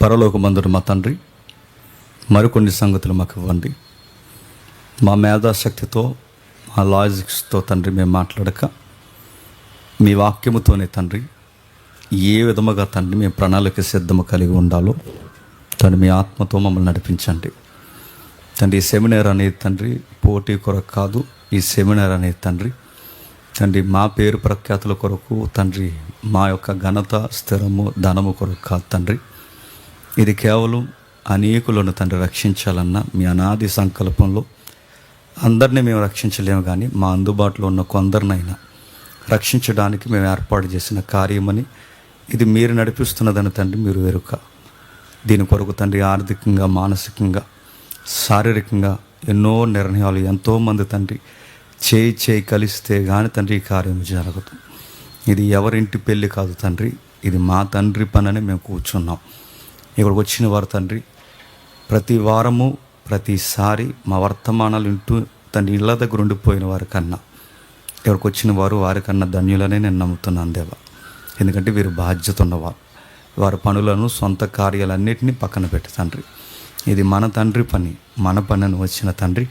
పరలోకమందున మా తండ్రి, మరికొన్ని సంగతులు మాకు ఇవ్వండి. మా మేధాశక్తితో, మా లాజిక్స్తో తండ్రి మేము మాట్లాడక, మీ వాక్యముతోనే తండ్రి ఏ విధముగా తండ్రి మేము ప్రణాళిక సిద్ధము కలిగి ఉండాలో తండ్రి మీ ఆత్మతో మమ్మల్ని నడిపించండి తండ్రి. ఈ సెమినార్ అనేది తండ్రి పోటీ కొరకు కాదు. ఈ సెమినార్ అనేది తండ్రి మా పేరు ప్రఖ్యాతుల కొరకు తండ్రి, మా యొక్క ఘనత, స్థిరము, ధనము కొరకు కాదు తండ్రి. ఇది కేవలం అనేకులను తండ్రి రక్షించాలన్న మీ అనాది సంకల్పంలో అందరినీ మేము రక్షించలేము, కానీ మా అందుబాటులో ఉన్న కొందరినైనా రక్షించడానికి మేము ఏర్పాటు చేసిన కార్యమని, ఇది మీరు నడిపిస్తున్నదని తండ్రి మీరు ఎరుక. దీని కొరకు తండ్రి ఆర్థికంగా, మానసికంగా, శారీరకంగా ఎన్నో నిర్ణయాలు ఎంతోమంది తండ్రి చేయి కలిస్తే కానీ తండ్రి ఈ కార్యం జరగదు. ఇది ఎవరింటి పెళ్ళి కాదు తండ్రి, ఇది మా తండ్రి పనని మేము కూర్చున్నాం. ఇక్కడికి వచ్చిన వారు తండ్రి ప్రతి వారము, ప్రతిసారి మా వర్తమానాలు వింటూ తండ్రి ఇళ్ళ దగ్గర ఉండిపోయిన వారి కన్నా, ఇక్కడికి వచ్చిన వారు వారికన్నా ధన్యులనే నేను నమ్ముతున్నాను దేవా. ఎందుకంటే వీరు బాధ్యత ఉన్నవారు. వారి పనులను, సొంత కార్యాలన్నింటినీ పక్కన పెట్టి తండ్రి ఇది మన తండ్రి పని, మన పని అని వచ్చిన తండ్రి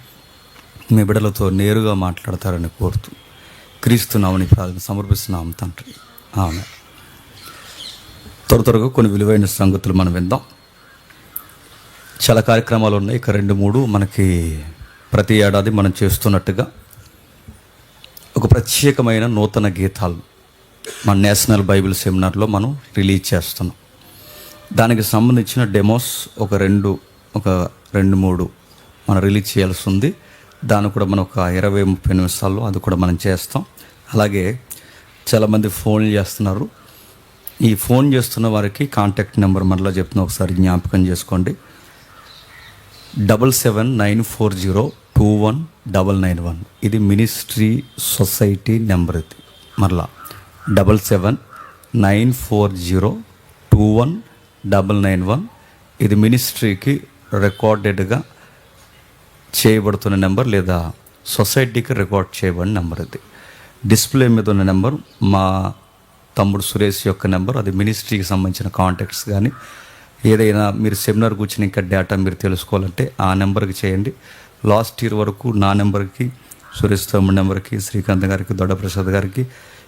మీ బిడ్డలతో నేరుగా మాట్లాడతారని కోరుతూ క్రీస్తునామని ప్రార్థన సమర్పిస్తున్నాం తండ్రి. ఆమె త్వరగా కొన్ని విలువైన సంగతులు మనం విందాం. చాలా కార్యక్రమాలు ఉన్నాయి. ఇక 2-3 మనకి ప్రతి ఏడాది మనం చేస్తున్నట్టుగా ఒక ప్రత్యేకమైన నూతన గీతాలు మన నేషనల్ బైబిల్ సెమినార్లో మనం రిలీజ్ చేస్తున్నాం. దానికి సంబంధించిన డెమోస్ ఒక 2-3 మనం రిలీజ్ చేయాల్సి ఉంది. దాన్ని కూడా మనం ఒక 20-30 నిమిషాల్లో అది కూడా మనం చేస్తాం. అలాగే చాలామంది ఫోన్ చేస్తున్నారు. ఈ ఫోన్ చేస్తున్న వారికి కాంటాక్ట్ నెంబర్ మరలా చెప్తున్నా, ఒకసారి జ్ఞాపకం చేసుకోండి. 7794021991. ఇది మినిస్ట్రీ సొసైటీ నెంబర్. ఇది మరలా 7794021991. ఇది మినిస్ట్రీకి రికార్డెడ్గా చేయబడుతున్న నెంబర్, లేదా సొసైటీకి రికార్డ్ చేయబడిన నెంబర్. ఇది డిస్ప్లే మీద ఉన్న నెంబర్ మా తమ్ముడు సురేష్ యొక్క నెంబర్. అది మినిస్ట్రీకి సంబంధించిన కాంటాక్ట్స్ కానీ ఏదైనా మీరు సెమినార్ కూర్చుని ఇంకా డేటా మీరు తెలుసుకోవాలంటే ఆ నెంబర్కి చేయండి. లాస్ట్ ఇయర్ వరకు నా నెంబర్కి, సురేష్ తమ్ముడు నెంబర్కి, శ్రీకాంత్ గారికి, దొడ్డప్రసాద్ గారికి,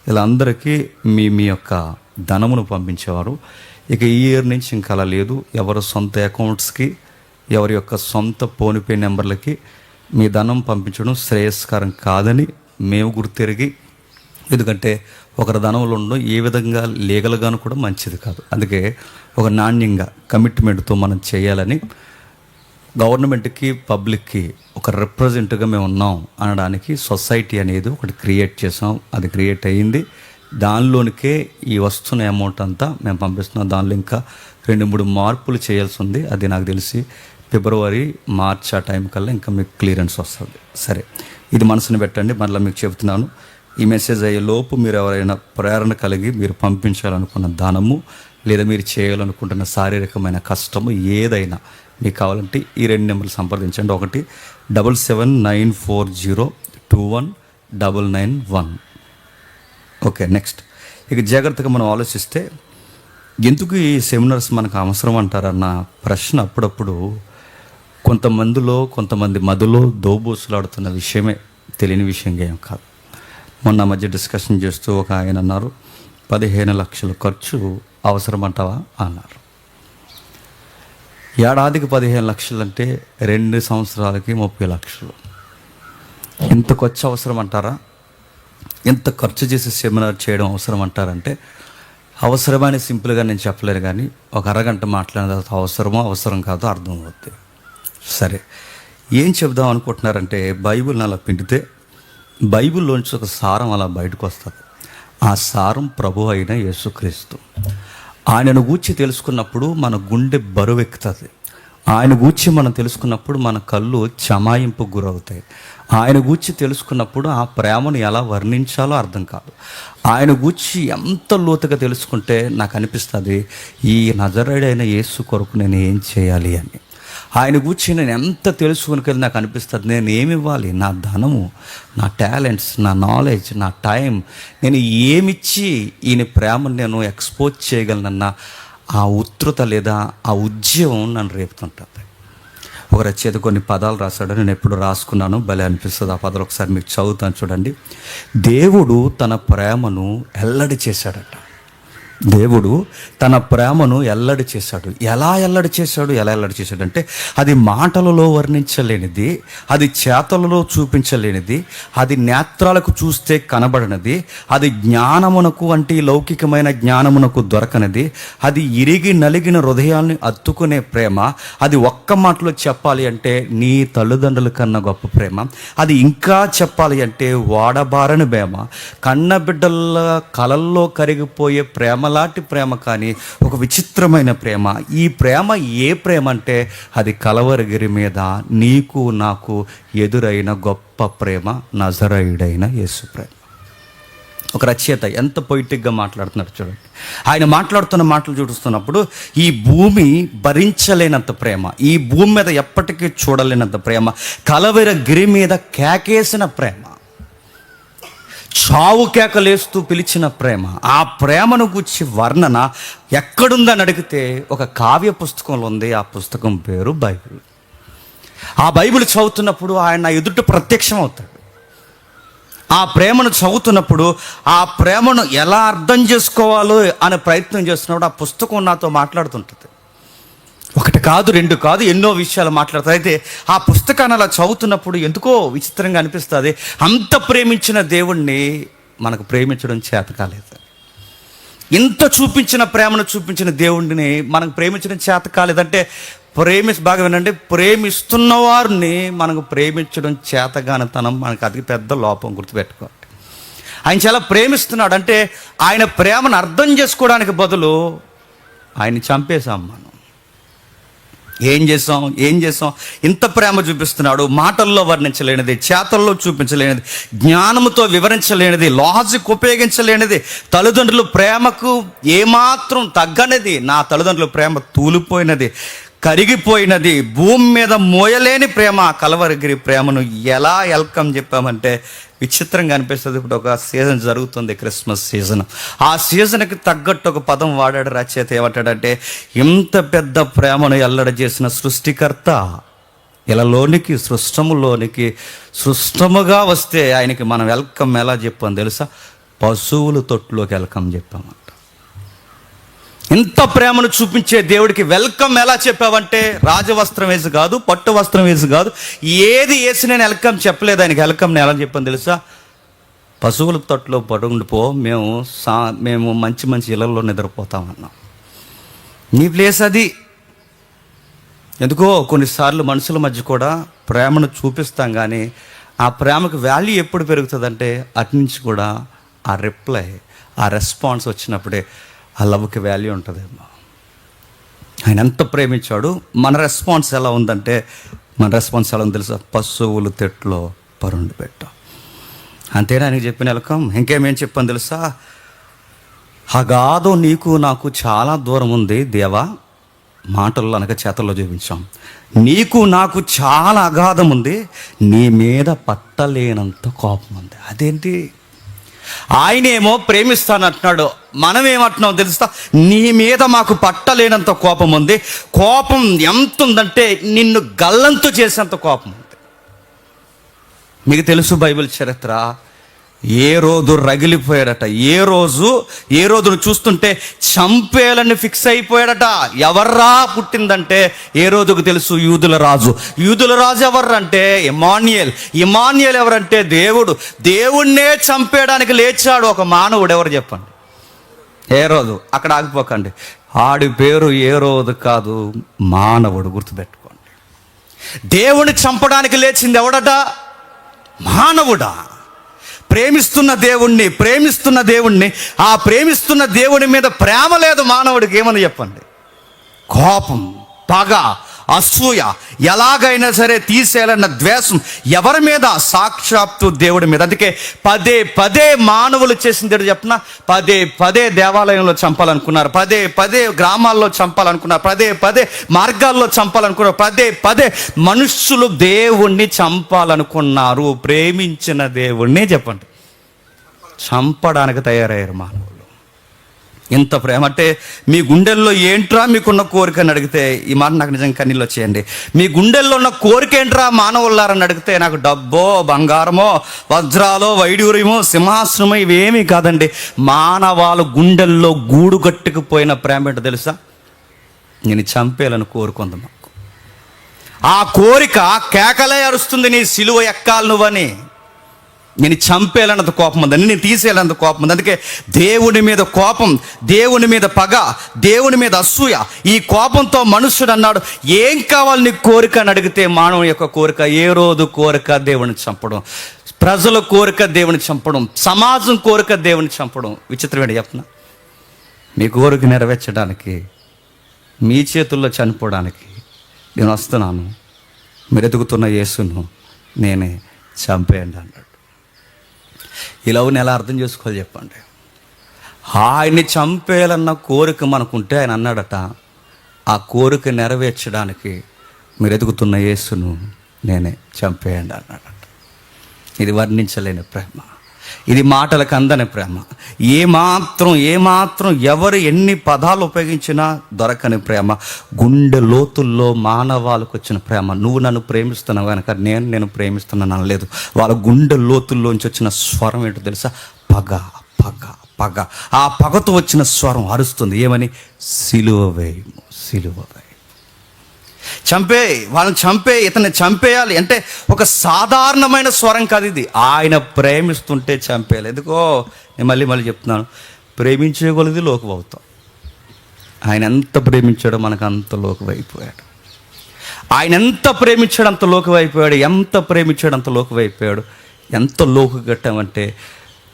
ఇలా అందరికీ మీ యొక్క ధనమును పంపించేవారు. ఇక ఈ ఇయర్ నుంచి ఇంకా అలా లేదు. ఎవరి సొంత అకౌంట్స్కి, ఎవరి యొక్క సొంత ఫోన్పే నెంబర్లకి మీ ధనం పంపించడం శ్రేయస్కరం కాదని మేము గుర్తెరిగి, ఎందుకంటే ఒకరి ధనంలో ఉండడం ఏ విధంగా లీగల్గాను కూడా మంచిది కాదు. అందుకే ఒక నాణ్యంగా కమిట్మెంట్తో మనం చేయాలని గవర్నమెంట్కి, పబ్లిక్కి ఒక రిప్రజెంట్గా మేము ఉన్నాం అనడానికి సొసైటీ అనేది ఒకటి క్రియేట్ చేసాం. అది క్రియేట్ అయ్యింది. దానిలోనికే ఈ వస్తున్న అమౌంట్ అంతా మేము పంపిస్తున్నాం. దానిలో ఇంకా 2-3 మార్పులు చేయాల్సి ఉంది. అది నాకు తెలిసి ఫిబ్రవరి, మార్చ్ ఆ టైం కల్లా ఇంకా మీకు క్లియరెన్స్ వస్తుంది. సరే, ఇది మనసుని పెట్టండి. మళ్ళీ మీకు చెబుతున్నాను, ఈ మెసేజ్ అయ్యేలోపు మీరు ఎవరైనా ప్రేరణ కలిగి మీరు పంపించాలనుకున్న దానము, లేదా మీరు చేయాలనుకుంటున్న శారీరకమైన కష్టము ఏదైనా మీకు కావాలంటే ఈ 2 నెంబర్లు సంప్రదించండి. ఒకటి 7794021991. ఓకే, నెక్స్ట్ ఇక జాగ్రత్తగా మనం ఆలోచిస్తే, ఎందుకు ఈ సెమినార్స్ మనకు అవసరం అంటారన్న ప్రశ్న అప్పుడప్పుడు కొంతమంది మధ్యలో దోబూసులాడుతున్న విషయమే, తెలియని విషయంగా ఏం కాదు. మొన్న మధ్య డిస్కషన్ చేస్తూ ఒక ఆయన అన్నారు, 15 లక్షల ఖర్చు అవసరం అంటావా అన్నారు. ఏడాదికి 15 లక్షలు అంటే 2 సంవత్సరాలకి 30 లక్షలు. ఇంత ఖర్చు అవసరం అంటారా? ఎంత ఖర్చు చేసి సెమినార్ చేయడం అవసరం అంటారంటే, అవసరమని సింపుల్గా నేను చెప్పలేను, కానీ ఒక అరగంట మాట్లాడిన తర్వాత అవసరం కాదో అర్థం అవుతుంది. సరే, ఏం చెప్దాం అనుకుంటున్నారంటే, బైబిల్ని అలా పిండితే బైబిల్లోంచి ఒక సారం అలా బయటకు వస్తుంది. ఆ సారం ప్రభు అయిన యేసుక్రీస్తు. ఆయనను గూర్చి తెలుసుకున్నప్పుడు మన గుండె బరువెక్కుతుంది. ఆయన గూర్చి మనం తెలుసుకున్నప్పుడు మన కళ్ళు చమాయింపుకు గురవుతాయి. ఆయన గూర్చి తెలుసుకున్నప్పుడు ఆ ప్రేమను ఎలా వర్ణించాలో అర్థం కాదు. ఆయన గూర్చి ఎంత లోతుగా తెలుసుకుంటే నాకు అనిపిస్తుంది, ఈ నజరేయుడైన యేసు కొరకు నేను ఏం చేయాలి అని. ఆయన గూర్చి నేను ఎంత తెలుసుకుని నాకు అనిపిస్తుంది, నేను ఏమి ఇవ్వాలి? నా ధనము, నా టాలెంట్స్, నా నాలెడ్జ్, నా టైం, నేను ఏమిచ్చి ఈయన ప్రేమను నేను ఎక్స్పోజ్ చేయగలనన్న ఆ ఉత్రుత లేదా ఆ ఉద్యమం నన్ను రేపుతుంటుంది. ఒక రచయిత కొన్ని పదాలు రాశాడు, నేను ఎప్పుడు రాసుకున్నాను, భలే అనిపిస్తుంది. ఆ పదాలు ఒకసారి మీకు చదువుతాను చూడండి. దేవుడు తన ప్రేమను ఎల్లడి చేశాడట. దేవుడు తన ప్రేమను ఎల్లడి చేశాడు. ఎలా ఎల్లడి చేశాడంటే అది మాటలలో వర్ణించలేనిది, అది చేతలలో చూపించలేనిది, అది నేత్రాలకు చూస్తే కనబడనిది, అది జ్ఞానమునకు అంటే లౌకికమైన జ్ఞానమునకు దొరకనిది, అది ఇరిగి నలిగిన హృదయాన్ని అత్తుకునే ప్రేమ. అది ఒక్క మాటలో చెప్పాలి అంటే నీ తల్లిదండ్రుల కన్నా గొప్ప ప్రేమ. అది ఇంకా చెప్పాలి అంటే వాడబారని ప్రేమ, కన్నబిడ్డల కలల్లో కరిగిపోయే ప్రేమ లాంటి ప్రేమ, కానీ ఒక విచిత్రమైన ప్రేమ. ఈ ప్రేమ ఏ ప్రేమ అంటే అది కలవరగిరి మీద నీకు నాకు ఎదురైన గొప్ప ప్రేమ, నజరేయుడైన యేసు ప్రేమ. ఒక రచయిత ఎంత పొయిటిక్గా మాట్లాడుతున్నాడు చూడండి. ఆయన మాట్లాడుతున్న మాటలు చూస్తున్నప్పుడు ఈ భూమి భరించలేనంత ప్రేమ, ఈ భూమి మీద ఎప్పటికీ చూడలేనంత ప్రేమ, కలవరగిరి మీద కేకేసిన ప్రేమ, చావు కేకలేస్తూ పిలిచిన ప్రేమ. ఆ ప్రేమను గురించి వర్ణన ఎక్కడుందని అడిగితే ఒక కావ్య పుస్తకంలో ఉంది. ఆ పుస్తకం పేరు బైబిల్. ఆ బైబిల్ చదువుతున్నప్పుడు ఆయన ఎదుట ప్రత్యక్షం అవుతాడు. ఆ ప్రేమను చదువుతున్నప్పుడు ఆ ప్రేమను ఎలా అర్థం చేసుకోవాలో అనే ప్రయత్నం చేస్తున్నప్పుడు ఆ పుస్తకం నాతో మాట్లాడుతుంటుంది. ఒకటి కాదు, రెండు కాదు, ఎన్నో విషయాలు మాట్లాడతారు. అయితే ఆ పుస్తకాన్ని అలా చదువుతున్నప్పుడు ఎందుకో విచిత్రంగా అనిపిస్తుంది. అంత ప్రేమించిన దేవుణ్ణి మనకు ప్రేమించడం చేత కాలేదు. ఇంత ప్రేమను చూపించిన దేవుణ్ణిని మనకు ప్రేమించడం చేత కాలేదంటే బాగా వినండి, ప్రేమిస్తున్న వారిని మనకు ప్రేమించడం చేతగానితనం మనకు అతి పెద్ద లోపం, గుర్తుపెట్టుకోండి. ఆయన చాలా ప్రేమిస్తున్నాడు అంటే ఆయన ప్రేమను అర్థం చేసుకోవడానికి బదులు ఆయన్ని చంపేశాం మనం. ఏం చేసాం? ఇంత ప్రేమ చూపిస్తున్నాడు, మాటల్లో వర్ణించలేనిది, చేతల్లో చూపించలేనిది, జ్ఞానంతో వివరించలేనిది, లాజిక్ ఉపయోగించలేనిది, తల్లిదండ్రుల ప్రేమకు ఏమాత్రం తగ్గనిది. నా తల్లిదండ్రుల ప్రేమ తూలిపోయినది, కరిగిపోయినది, భూమి మీద మోయలేని ప్రేమ, కలవరగిరి ప్రేమను ఎలా వెల్కమ్ చెప్పామంటే విచిత్రంగా అనిపిస్తుంది. ఇప్పుడు ఒక సీజన్ జరుగుతుంది, క్రిస్మస్ సీజన్. ఆ సీజన్కి తగ్గట్టు ఒక పదం వాడాడు రచయిత. ఏమంటాడంటే, ఇంత పెద్ద ప్రేమను ఎల్లడి చేసిన సృష్టికర్త ఇలాలోనికి సృష్టముగా వస్తే ఆయనకి మనం వెల్కమ్ ఎలా చెప్పాం తెలుసా? పశువుల తొట్టులోకి వెల్కమ్ చెప్పామంట. ఇంత ప్రేమను చూపించే దేవుడికి వెల్కమ్ ఎలా చెప్పావంటే రాజవస్త్రం వేసి కాదు, పట్టు వస్త్రం వేసి కాదు, ఏది వేసి నేను వెల్కమ్ చెప్పలేదు. ఆయనకి వెల్కమ్ నేను ఎలా చెప్పాను తెలుసా? పశువుల తొట్టులో పడుండిపో, మేము మంచి ఇళ్లలో నిద్రపోతామన్నాం. నీ ప్లేస్ అది. ఎందుకో కొన్నిసార్లు మనుషుల మధ్య కూడా ప్రేమను చూపిస్తాం, కానీ ఆ ప్రేమకు వాల్యూ ఎప్పుడు పెరుగుతుందంటే అట్నుంచి కూడా ఆ రిప్లై, ఆ రెస్పాన్స్ వచ్చినప్పుడే ఆ లవ్కి వాల్యూ ఉంటుందేమో. ఆయన ఎంత ప్రేమించాడు. మన రెస్పాన్స్ ఎలా ఉందంటే, తెలుసా? పశువులు తెట్లో పరుండి పెట్టాం. అంతేనా ఆయనకి చెప్పిన వెల్కమ్? ఇంకేమేం చెప్పాను తెలుసా? అగాధం నీకు నాకు చాలా దూరం ఉంది దేవా. మాటల్లో అనక చేతల్లో చూపించాం. నీకు నాకు చాలా అగాధం ఉంది, నీ మీద పట్టలేనంత కోపం ఉంది. అదేంటి? ఆయనేమో ప్రేమిస్తానంటున్నాడు, మనం ఏమంటున్నాం తెలుస్తా? నీ మీద మాకు పట్టలేనంత కోపం ఉంది. కోపం ఎంత ఉందంటే నిన్ను గల్లంతు చేసేంత కోపం ఉంది. మీకు తెలుసు బైబిల్ చరిత్ర. ఏ రోజు రగిలిపోయాడట, ఏ రోజును చూస్తుంటే చంపేయాలని ఫిక్స్ అయిపోయాడట. ఎవర్రా పుట్టిందంటే ఏ రోజుకు తెలుసు? యూదుల రాజు ఎవర్రంటే ఇమాన్యుయేల్ ఎవరంటే దేవుణ్ణే చంపేయడానికి లేచాడు ఒక మానవుడు. ఎవరు చెప్పండి? ఏ రోజు. అక్కడ ఆగిపోకండి, ఆడి పేరు ఏ రోజు కాదు, మానవుడు. గుర్తుపెట్టుకోండి. దేవుణ్ణి చంపడానికి లేచింది ఎవడట? మానవుడా. ప్రేమిస్తున్న దేవుణ్ణి ఆ ప్రేమిస్తున్న దేవుని మీద ప్రేమ లేదు మానవుడికి. ఏమని చెప్పండి? కోపం, పగ, అసూయ, ఎలాగైనా సరే తీసేయాలన్న ద్వేషం ఎవరి మీద? సాక్షాత్తు దేవుడి మీద. అందుకే పదే మానవులు చేసింది చెప్పిన, పదే దేవాలయంలో చంపాలనుకున్నారు, పదే గ్రామాల్లో చంపాలనుకున్నారు, పదే మార్గాల్లో చంపాలనుకున్నారు, పదే మనుష్యులు దేవుణ్ణి చంపాలనుకున్నారు. ప్రేమించిన దేవుణ్ణి చెప్పండి చంపడానికి తయారయ్యారు మానవులు. ఇంత ప్రేమ అంటే మీ గుండెల్లో ఏంట్రా మీకున్న కోరిక అని అడిగితే, ఈ మాట నాకు నిజంగా కన్నీళ్ళు వచ్చేయండి. మీ గుండెల్లో ఉన్న కోరిక ఏంట్రా మానవులారని అడిగితే, నాకు డబ్బో, బంగారమో, వజ్రాలో, వైడూర్యమో, సింహాసనమో ఇవేమీ కాదండి. మానవాళి గుండెల్లో గూడు కట్టుకుపోయిన ప్రేమ ఏంటో తెలుసా? నేను చంపేయాలని కోరుకుంది మాకు. ఆ కోరిక కేకలే అరుస్తుంది, నీ సిలువ ఎక్కాలి నువ్వని. నేను చంపేయాలన్నంత కోపం ఉంది, నేను తీసేయాలన్నంత కోపం ఉంది. అందుకే దేవుని మీద కోపం, దేవుని మీద పగ, దేవుని మీద అసూయ, ఈ కోపంతో మనుష్యుడు అన్నాడు, ఏం కావాలి నీకు కోరిక అని అడిగితే, మానవుని యొక్క కోరిక ఏ రోజు కోరిక దేవుని చంపడం, ప్రజల కోరిక దేవుని చంపడం, సమాజం కోరిక దేవుని చంపడం. విచిత్రమైన చెప్పనా, మీ కోరిక నెరవేర్చడానికి, మీ చేతుల్లో చనిపోవడానికి నేను వస్తున్నాను, మీరు ఎదుగుతున్న యేసును నేనే చంపేయండి అన్నాడు. ఈ లవ్ని ఎలా అర్థం చేసుకోవాలి చెప్పండి? ఆయన్ని చంపేయాలన్న కోరిక మనకుంటే ఆయన అన్నాడట, ఆ కోరిక నెరవేర్చడానికి మీరు ఎదుగుతున్న యేసును నేనే చంపేయండి అన్నాడట. ఇది వర్ణించలేని ప్రేమ, ఇది మాటలకు అందని ప్రేమ, ఏమాత్రం ఎవరు ఎన్ని పదాలు ఉపయోగించినా దొరకని ప్రేమ, గుండె లోతుల్లో మానవాళ్ళకు వచ్చిన ప్రేమ. నువ్వు నన్ను ప్రేమిస్తున్నావు కనుక నేను ప్రేమిస్తున్నాను అనలేదు. వాళ్ళ గుండె లోతుల్లోంచి వచ్చిన స్వరం ఏంటో తెలుసా? పగ పగ పగ. ఆ పగతో వచ్చిన స్వరం అరుస్తుంది, ఏమని? సిలువ వేయము, సిలువ వేయము. వాళ్ళని ఇతన్ని చంపేయాలి అంటే ఒక సాధారణమైన స్వరం కాదు ఇది. ఆయన ప్రేమిస్తుంటే చంపేయాలి. ఎందుకో నేను మళ్ళీ చెప్తున్నాను, ప్రేమించే కొలది లోకం అవుతాం. ఆయన ఎంత ప్రేమించాడో మనకు అంత లోకం అయిపోయాడు. ఆయన ఎంత ప్రేమించాడు అంత లోకం అయిపోయాడు. ఎంత ప్రేమించాడు అంత లోకం అయిపోయాడు. ఎంత లోకు కట్టామంటే,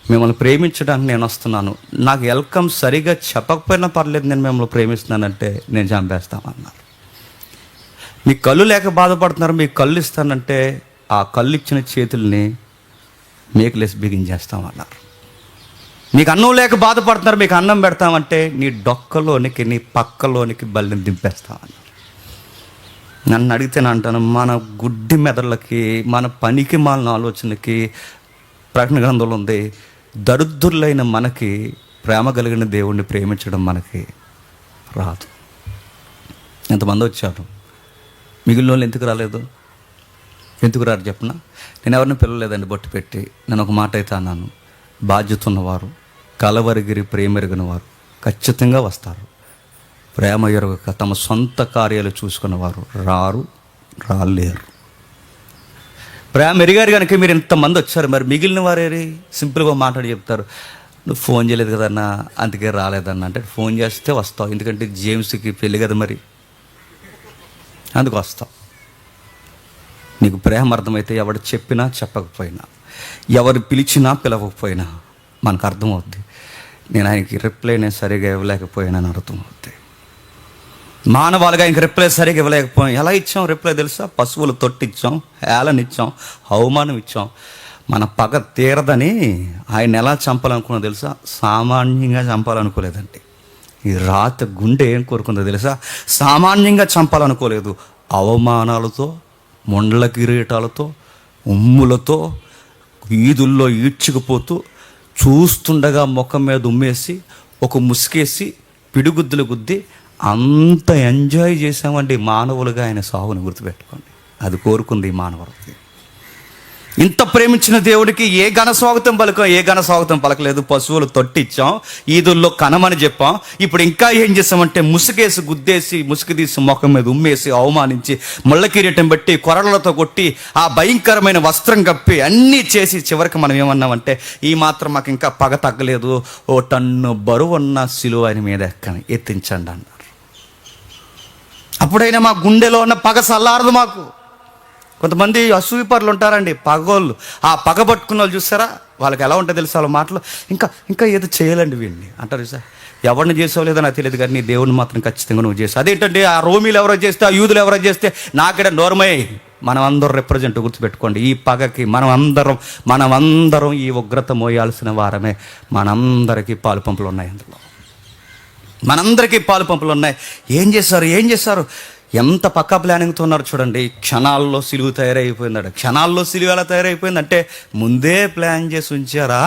మిమ్మల్ని ప్రేమించడానికి నేను వస్తున్నాను, నాకు వెల్కమ్ సరిగా చెప్పకపోయినా పర్లేదు, నేను మిమ్మల్ని ప్రేమిస్తున్నానంటే నేను చంపేస్తామన్నారు. మీ కళ్ళు లేక బాధపడుతున్నారు, మీకు కళ్ళు ఇస్తానంటే ఆ కళ్ళు ఇచ్చిన చేతుల్ని మేకులేసి బిగించేస్తామన్నారు. మీకు అన్నం లేక బాధపడుతున్నారు, మీకు అన్నం పెడతామంటే నీ డొక్కలోనికి, నీ పక్కలోనికి బల్లిని దింపేస్తామన్నారు. నన్ను అడిగితే నేను అంటాను, మన గుడ్డి మెదళ్ళకి, మన పనికి మాలిన ఆలోచనకి ప్రకటన గ్రంథంలో ఉంది, దరిద్రులైన మనకి ప్రేమ కలిగిన దేవుణ్ణి ప్రేమించడం మనకి రాదు. ఎంతమంది వచ్చారు, మిగిలిన వాళ్ళు ఎందుకు రాలేదు? ఎందుకు రారు చెప్పనా? నేను ఎవరిని పిలవలేదండి బొట్టు పెట్టి. నేను ఒక మాట అయితే అన్నాను, బాధ్యత ఉన్నవారు, కలవరిగిరి ప్రేమ ఎరిగిన వారు ఖచ్చితంగా వస్తారు. ప్రేమ ఎరగక తమ సొంత కార్యాలు చూసుకున్నవారు రాలేరు. ప్రేమ ఎరిగారు కనుక మీరు ఇంతమంది వచ్చారు, మరి మిగిలిన వారేరి? సింపుల్గా మాట్లాడి చెప్తారు, నువ్వు ఫోన్ చేయలేదు కదన్నా అందుకే రాలేదన్నా. అంటే ఫోన్ చేస్తే వస్తావు, ఎందుకంటే జేమ్స్కి పెళ్ళి కదా, మరి అందుకు వస్తావు. నీకు ప్రేమ అర్థమైతే ఎవడు చెప్పినా చెప్పకపోయినా, ఎవరు పిలిచినా పిలవకపోయినా మనకు అర్థమవుద్ది. నేను ఆయనకి రిప్లై నేను సరిగా ఇవ్వలేకపోయానని అర్థమవుద్ది. మానవాళిగా ఇంక రిప్లై సరిగా ఇవ్వలేకపోయాం. ఎలా ఇచ్చాం రిప్లై తెలుసా? పశువులు తొట్టిచ్చాం, హేళనిచ్చాం, అవమానం ఇచ్చాం. మన పగ తీరదని ఆయన ఎలా చంపాలనుకున్నా తెలుసా? సామాన్యంగా చంపాలనుకోలేదండి. ఈ రాత గుండె ఏం కోరుకుందో తెలుసా? సామాన్యంగా చంపాలనుకోలేదు. అవమానాలతో, మొండల కిరీటాలతో, ఉమ్ములతో, ఈదుల్లో ఈడ్చుకుపోతూ, చూస్తుండగా ముఖం మీద ఉమ్మేసి, ఒక ముసుకేసి, పిడిగుద్దులు గుద్ది అంత ఎంజాయ్ చేసామండి మానవులుగా ఆయన సావుని. గుర్తుపెట్టుకోండి, అది కోరుకుంది ఈ మానవుడికి. ఇంత ప్రేమించిన దేవుడికి ఏ ఘన స్వాగతం పలకలేదు. పశువులు తొట్టిచ్చాం, ఈదుల్లో కనమని చెప్పాం. ఇప్పుడు ఇంకా ఏం చేసామంటే ముసుగేసి గుద్దేసి, ముసుగు తీసి ముఖం మీద ఉమ్మేసి, అవమానించి, ముళ్ళ కిరీటం బట్టి, కొరలతో కొట్టి, ఆ భయంకరమైన వస్త్రం కప్పి అన్నీ చేసి చివరికి మనం ఏమన్నామంటే, ఈ మాత్రం మాకు ఇంకా పగ తగ్గలేదు, 1 టన్ను బరువున్న సిలువ ఆయన మీద ఎత్తించండి అన్నారు. అప్పుడైనా మా గుండెలో ఉన్న పగ సల్లారదు మాకు. కొంతమంది అసూయపరులు ఉంటారండి, పగోళ్ళు. ఆ పగ పట్టుకున్న వాళ్ళు చూస్తారా, వాళ్ళకి ఎలా ఉంటుంది తెలుసా? వాళ్ళ మాటలు ఇంకా ఏదో చేయాలండి వీడిని అంటారు సార్. ఎవరిని చేసావు లేదో నాకు తెలియదు, కానీ నీ దేవుని మాత్రం ఖచ్చితంగా నువ్వు చేసావు. అదేంటంటే ఆ రోమీలు ఎవరో చేస్తే, ఆ యూదులు ఎవరో చేస్తే నాకిడ నోర్మై. మనం అందరం రిప్రజెంట్, గుర్తుపెట్టుకోండి. ఈ పగకి మనమందరం ఈ ఉగ్రత మోయాల్సిన వారమే. మనందరికీ పాలు పంపులు ఉన్నాయి, అందులో మనందరికీ పాలు పంపులు ఉన్నాయి. ఏం చేశారు? ఎంత పక్కా ప్లానింగ్తో ఉన్నారు చూడండి. క్షణాల్లో సిలువ తయారైపోయిందట. క్షణాల్లో సిలువ ఎలా తయారైపోయిందంటే, ముందే ప్లాన్ చేసి ఉంచారా?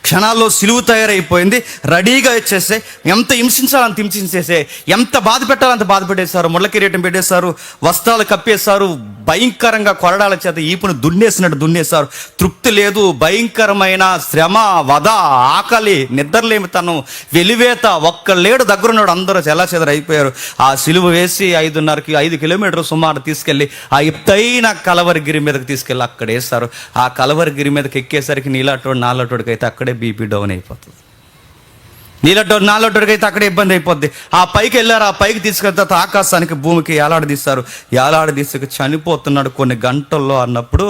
క్షణాల్లో సిలువు తయారైపోయింది, రెడీగా వచ్చేసే. ఎంత హింసించాలంత హింసించేసే, ఎంత బాధ పెట్టాలంత బాధ పెట్టేశారు. ముళ్ళ కిరీటం పెట్టేశారు, వస్త్రాలు కప్పేశారు, భయంకరంగా కొరడాల చేత ఈపును దున్నేసినట్టు దున్నేశారు. తృప్తి లేదు, భయంకరమైన శ్రమ, వధ, ఆకలి, నిద్రలేమితనం, వెలివేత. ఒక్క లేడు దగ్గరున్నాడు, అందరూ చెల్లాచెదరు అయిపోయారు. ఆ సిలువ వేసి 5 కిలోమీటర్లు సుమారు తీసుకెళ్ళి ఆ ఎత్తైన కలవరిగిరి మీదకి తీసుకెళ్ళి అక్కడ వేస్తారు. ఆ కలవరిగిరి మీదకి ఎక్కేసరికి నీలాటోడు నాలాటోడికి అయితే అక్కడే బీపీ డౌన్ అయిపోతుంది. నీలాటోడు నాలాటోడికి అయితే అక్కడే ఇబ్బంది అయిపోద్ది. ఆ పైకి వెళ్ళారు, ఆ పైకి తీసుకెళ్తే ఆకాశానికి భూమికి ఏలాడదీస్తారు. ఏలాడదీసి చనిపోతున్నాడు కొన్ని గంటల్లో అన్నప్పుడు